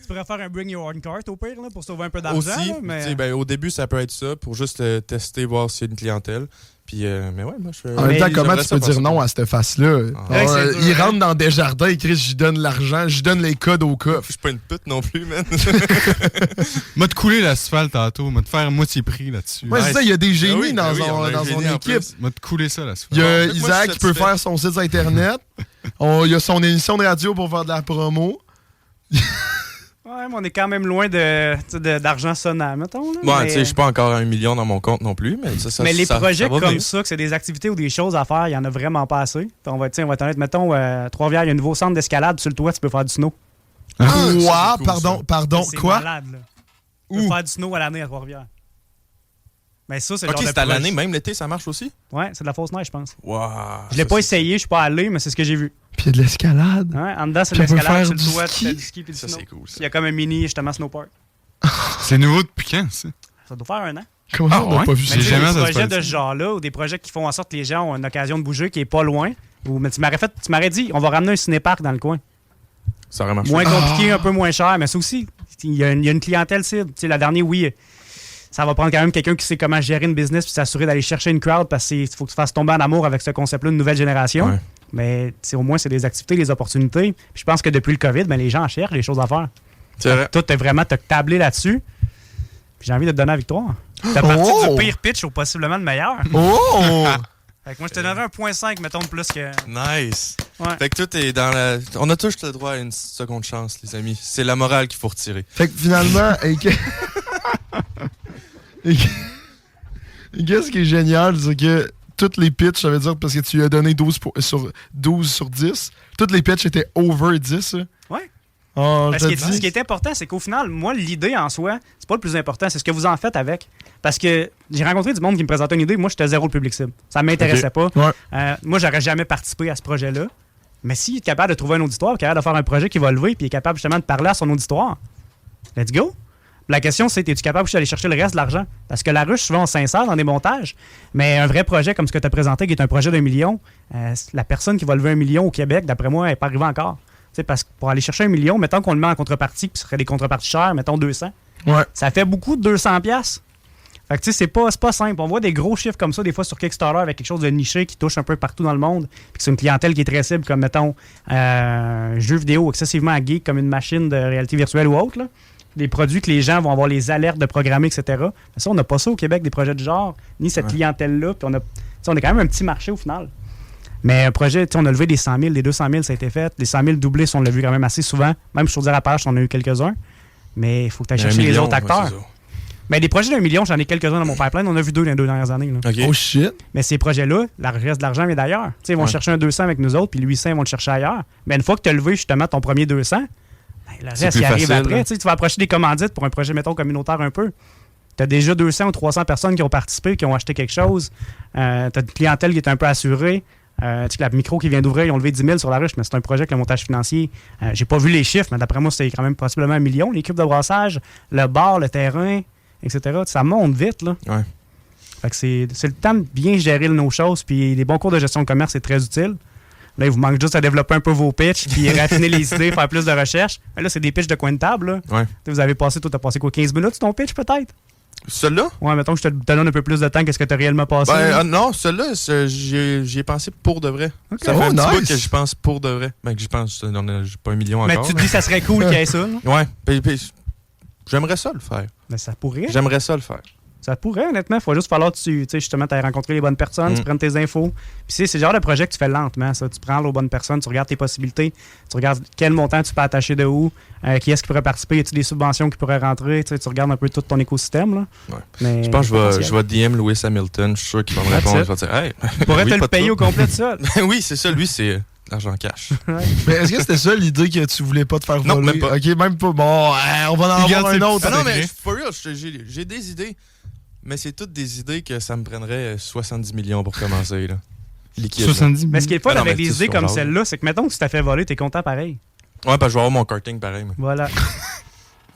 Tu pourrais faire un Bring Your Own Cart au pire là, pour sauver un peu d'argent. Aussi, là, mais... tu sais, ben, au début, ça peut être ça pour juste tester, voir s'il y a une clientèle. Puis, mais ouais, moi, je En même temps, Mais comment j'aimerais tu ça peux faire dire ça. non à cette face-là? Ah. Ouais, c'est dur, Il hein. rentre dans Desjardins et Chris, j'y donne l'argent, j'y donne les codes au coffre. Je suis pas une pute non plus, man. M'a te couler l'asphalte tantôt, m'a te faire moitié prix là-dessus. Ouais, c'est ça, il y a des génies Ah oui, dans, ben oui, on a un dans génie son en équipe. plus. M'a te couler ça l'asphalte. Il y a Bon, moi, je Isaac suis qui peut satisfait. faire son site internet. Il y a son émission de radio pour faire de la promo. Ouais, mais on est quand même loin d'argent sonnant, mettons. Là, Bon, mais... tu sais, je suis pas encore à 1 million dans mon compte non plus, mais ça Mais les projets va comme venir. ça, que c'est des activités ou des choses à faire, il y en a vraiment pas assez. On va être honnête, mettons, Trois-Rivières, il y a un nouveau centre d'escalade sur le toit, tu peux faire du snow. Ah, ça, Quoi? c'est cool, Pardon, C'est quoi? malade, là. Tu peux faire du snow à l'année à Trois-Rivières. Mais ça, c'est le Ok, genre de c'est à projet- l'année, même l'été, ça marche aussi? Ouais, c'est de la fausse neige, je pense. Wow. Je l'ai pas essayé, je suis pas allé, mais c'est ce que j'ai vu. Puis il y a de l'escalade. Ouais, en dedans, c'est de Puis on peut l'escalade, faire sur le du toit, tu ski. fais du ski puis du Ça, snow. c'est cool. Ça. Il y a comme un mini, justement, snowpark. C'est nouveau depuis quand, ça? Ça doit faire un an. Comment ça, on n'a ouais? pas vu Mais ça? J'ai tu sais, jamais des entendu projets parler de ce genre-là, ou des projets qui font en sorte que les gens ont une occasion de bouger qui est pas loin. Mais tu m'aurais dit, on va ramener un cinépark dans le coin. Ça aurait marché. Moins compliqué, un peu moins cher, mais ça aussi, il y a une clientèle cible. Tu sais, la dernière, oui, ça va prendre quand même quelqu'un qui sait comment gérer une business puis s'assurer d'aller chercher une crowd parce qu'il faut que tu fasses tomber en amour avec ce concept-là, une nouvelle génération. Ouais. Mais au moins, c'est des activités, des opportunités. Puis je pense que depuis le COVID, ben, les gens cherchent des choses à faire. C'est vrai. Toi, t'as vraiment tablé là-dessus. Puis j'ai envie de te donner la victoire. T'as parti Oh! du pire pitch au possiblement le meilleur. Oh! Fait que moi, je te donnerais un 0.5, mettons, de plus que... Nice. Ouais. Fait que tout est dans la. On a tous le droit à une seconde chance, les amis. C'est la morale qu'il faut retirer. Fait que finalement, et qu'est-ce qui est génial, c'est que toutes les pitchs, ça veut dire, parce que tu lui as donné 12 sur 10, toutes les pitchs étaient over 10. Hein? Ouais. Oh, Parce je que te ce dis. qui est important, c'est qu'au final, moi, l'idée en soi, c'est pas le plus important, c'est ce que vous en faites avec. Parce que j'ai rencontré du monde qui me présentait une idée, moi, j'étais zéro le public cible. Ça m'intéressait pas. Ouais. Moi, j'aurais jamais participé à ce projet-là. Mais s'il est capable de trouver un auditoire, capable de faire un projet qui va lever, puis il est capable justement de parler à son auditoire, let's go! La question, c'est, es-tu capable aussi d'aller chercher le reste de l'argent? Parce que la ruche, souvent, on s'insère dans des montages, mais un vrai projet comme ce que tu as présenté, qui est un projet d'1 million, la personne qui va lever 1 million au Québec, d'après moi, elle n'est pas arrivée encore. T'sais, parce que pour aller chercher 1 million, mettons qu'on le met en contrepartie, puis ce serait des contreparties chères, mettons 200. Ouais. Ça fait beaucoup de 200$. Fait que tu sais, c'est pas simple. On voit des gros chiffres comme ça, des fois sur Kickstarter, avec quelque chose de niché qui touche un peu partout dans le monde, puis que c'est une clientèle qui est très cible, comme mettons jeux vidéo excessivement geek, comme une machine de réalité virtuelle ou autre. Là. Des produits que les gens vont avoir les alertes de programmer, etc. Mais ça, on n'a pas ça au Québec, des projets de genre, ni cette clientèle-là. Puis on est quand même un petit marché au final. Mais un projet, on a levé des 100 000, des 200 000, ça a été fait. Les 100 000 doublés, on l'a vu quand même assez souvent. Même sur dire à page, on a eu quelques-uns. Mais il faut que tu ailles chercher les autres acteurs. Mais des projets d'1 million, j'en ai quelques-uns dans mon pipeline. On a vu 2 dans les 2 dernières années. Là. Oh shit! Mais ces projets-là, le reste de l'argent vient d'ailleurs. Ils vont chercher un 200 avec nous autres, puis le 800, ils vont le chercher ailleurs. Mais une fois que tu as levé justement ton premier 200, ben, le reste, il arrive après. Tu vas approcher des commandites pour un projet, mettons, communautaire un peu. Tu as déjà 200 ou 300 personnes qui ont participé, qui ont acheté quelque chose. Tu as une clientèle qui est un peu assurée. La micro qui vient d'ouvrir, ils ont levé 10 000 sur la ruche, mais c'est un projet avec le montage financier. J'ai pas vu les chiffres, mais d'après moi, c'est quand même possiblement 1 million. L'équipe de brassage, le bar, le terrain, etc. Ça monte vite, là. Ouais. Fait que c'est le temps de bien gérer nos choses, puis des bons cours de gestion de commerce, c'est très utile. Là, il vous manque juste à développer un peu vos pitchs, puis raffiner les idées, faire plus de recherche. Mais là, c'est des pitchs de coin de table, là. Ouais. Vous avez passé, toi, t'as passé quoi, 15 minutes sur ton pitch, peut-être? Celui-là? Ouais, mettons que je te donne un peu plus de temps qu'est-ce que t'as réellement passé. Non, celui-là, j'y ai pensé pour de vrai. Ok. Ça fait un petit nice. bout que j'y pense pour de vrai. Ben, que j'y pense, j'ai pas 1 million Mais encore. tu te dis que ça serait cool qu'il y ait ça, là? Ouais. J'aimerais ça le faire. Mais ça pourrait. J'aimerais ça le faire. Ça pourrait, honnêtement. Il faut juste falloir que tu justement, tu aies rencontré les bonnes personnes, tu prennes tes infos. Puis c'est le genre de projet que tu fais lentement, ça. Tu prends les bonnes personnes, tu regardes tes possibilités, tu regardes quel montant tu peux attacher de où, qui est-ce qui pourrait participer, y a-t-il des subventions qui pourraient rentrer, tu regardes un peu tout ton écosystème. Là. Ouais. Mais, Je pense que je vais DM Lewis Hamilton. Je suis sûr qu'il va me That's répondre. it. Je vais dire, hey. Tu pourrais oui, te pas le de payer au trouble. complet de ça. Oui, c'est ça. Lui, c'est l'argent cash. Mais est-ce que c'était ça l'idée que tu voulais pas te faire voler? Non, même pas. Ok, même pas. Bon, on va en Il avoir garde un ses autre. Ah non, secret. mais for real, j'ai des idées. Mais c'est toutes des idées que ça me prendrait 70 millions pour commencer. Là. Liquide. 70 Mais ce qui est le fun Ah non, avec mais des c'est idées sur comme l'âge. celle-là, c'est que mettons que tu t'as fait voler, t'es content pareil. Ouais, parce que je vais avoir mon karting pareil. Moi. Voilà.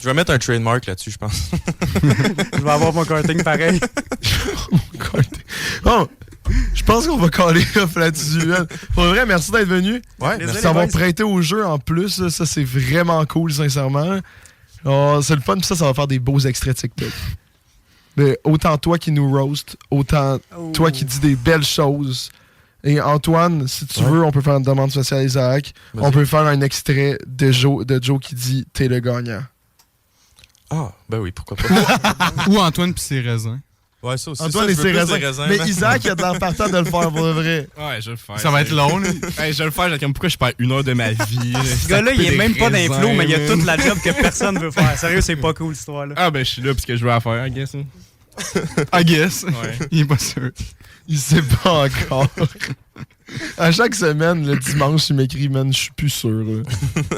Je vais mettre un trademark là-dessus, je pense. Je vais avoir mon karting pareil. Bon, je pense qu'on va caller off là-dessus. Pour vrai, merci d'être venu. Ouais, Désolé, Merci d'avoir boys. prêté au jeu en plus. Là. Ça, c'est vraiment cool, sincèrement. Oh, c'est le fun, puis ça va faire des beaux extraits TikTok. Mais autant toi qui nous roast, autant toi qui dis des belles choses. Et Antoine, si tu veux, on peut faire une demande spéciale à Isaac. Vas-y. On peut faire un extrait de Joe qui dit « T'es le gagnant Ah, ben oui, pourquoi pas. Ou Antoine pis ses raisins. Ouais, ça aussi. ». Antoine ça, et je veux ses plus des raisins. raisins, Mais Isaac, il a de l'air partant de le faire pour le vrai. Ouais, je vais le faire. Ça va être long, là. Hey, je vais le faire, j'ai comme pourquoi je perds 1 heure de ma vie. Ce gars-là, il est même pas d'inflo, mais il a toute la job que personne veut faire. Sérieux, c'est pas cool, cette histoire-là. Ah, ben je suis là parce que je veux la faire, I guess. hein. I guess. Ouais. Il est pas sûr. Il sait pas encore. À chaque semaine, le dimanche, il m'écrit « Man, je suis plus sûr. »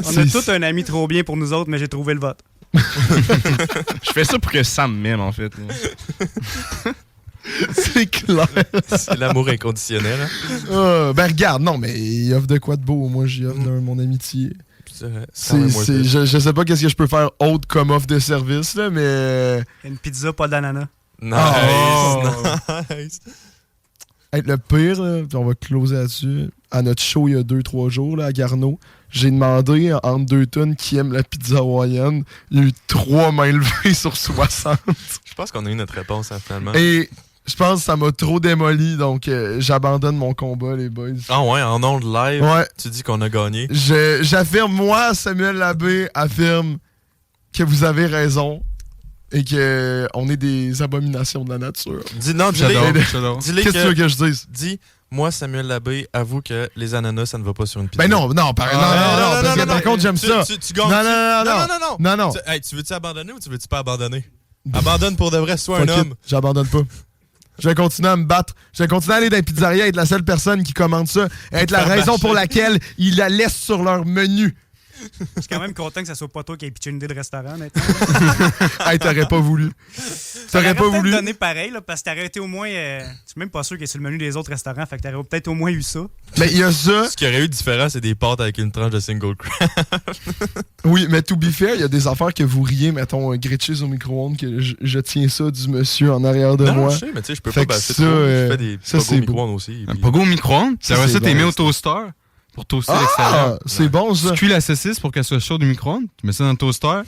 On a tout un ami trop bien pour nous autres, mais j'ai trouvé le vote. Je fais ça pour que Sam m'aime, en fait. C'est clair. C'est l'amour inconditionnel. Hein? Ben regarde, non, mais il offre de quoi de beau. Moi, j'y offre mon amitié. Je sais pas qu'est-ce que je peux faire autre comme offre de service, là, mais... Une pizza, pas d'ananas. Nice, nice. Hey, le pire, là, puis on va closer là-dessus, à notre show il y a 2-3 jours, là, à Garneau, j'ai demandé entre 2 tonnes qui aiment la pizza hawaïenne. Il y a eu 3 mains levées sur 60. Je pense qu'on a eu notre réponse, hein, finalement. Et je pense que ça m'a trop démoli, donc j'abandonne mon combat, les boys. Ah ouais, en ondes live, Ouais. tu dis qu'on a gagné. J'affirme, moi, Samuel Labbé, affirme que vous avez raison et que on est des abominations de la nature. Dis-le Qu'est-ce que tu veux que je dise? Dis, moi, Samuel Labbé, avoue que les ananas, ça ne va pas sur une pizza. Ben non, parce que par contre, j'aime ça. Tu gagnes. Non. Hey, tu veux-tu abandonner ou tu veux-tu pas abandonner? Abandonne pour de vrai, sois un homme. J'abandonne pas. Je vais continuer à me battre. Je vais continuer à aller dans les pizzerias et être la seule personne qui commande ça. Être la raison pour laquelle ils la laissent sur leur menu. Je suis quand même content que ça soit pas toi qui ait pitché une idée de restaurant, honnêtement. Hey, t'aurais pas voulu. T'aurais pas voulu donner pareil, là, parce que t'aurais été au moins... je suis même pas sûr qu'il est sur le menu des autres restaurants, fait que t'aurais peut-être au moins eu ça. Mais il y a ça. Ce qu'il y aurait eu de différent, c'est des pâtes avec une tranche de single crab. Oui, mais to be fair, il y a des affaires que vous riez, mettons, un grilled cheese au micro-ondes, que je tiens ça du monsieur en arrière de moi. Non, je sais, mais tu sais, je peux fait pas que passer trop. Je fais des ça, pogos c'est au micro-ondes aussi. Un pogo au micro-ondes? Ça va ça, t'es mis au toaster pour toaster l'extérieur. C'est bon, ça. Tu cuis la saucisse pour qu'elle soit chaude du micro-ondes, tu mets ça dans le toaster,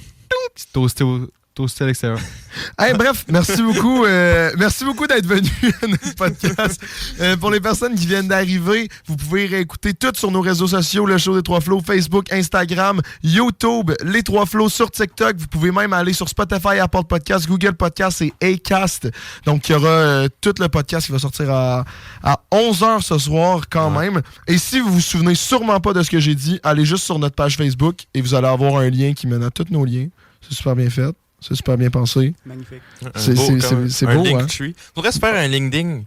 tu toasté à l'extérieur. Hey, bref, merci beaucoup. Merci beaucoup d'être venu à notre podcast. Pour les personnes qui viennent d'arriver, vous pouvez réécouter tout sur nos réseaux sociaux, le show des Trois Flots, Facebook, Instagram, YouTube, les Trois Flots sur TikTok. Vous pouvez même aller sur Spotify, Apple Podcasts, Google Podcasts et Acast. Donc, il y aura tout le podcast qui va sortir à 11h ce soir quand même. Et si vous vous souvenez sûrement pas de ce que j'ai dit, allez juste sur notre page Facebook et vous allez avoir un lien qui mène à tous nos liens. C'est super bien fait. C'est super bien pensé. Magnifique. C'est beau, hein? On pourrait se faire un LinkedIn.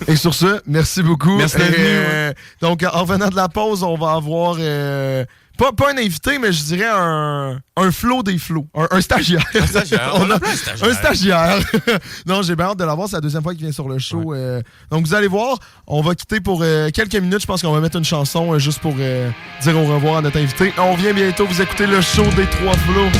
Et sur ce, merci beaucoup. Merci d'être venu. Donc, en revenant de la pause, on va avoir... pas un invité, mais je dirais un flot des flots. Un stagiaire. Un stagiaire. On a un stagiaire. Non, j'ai bien hâte de l'avoir. C'est la deuxième fois qu'il vient sur le show. Ouais. Donc, vous allez voir, on va quitter pour quelques minutes. Je pense qu'on va mettre une chanson juste pour dire au revoir à notre invité. On revient bientôt. Vous écoutez le show des Trois Flots.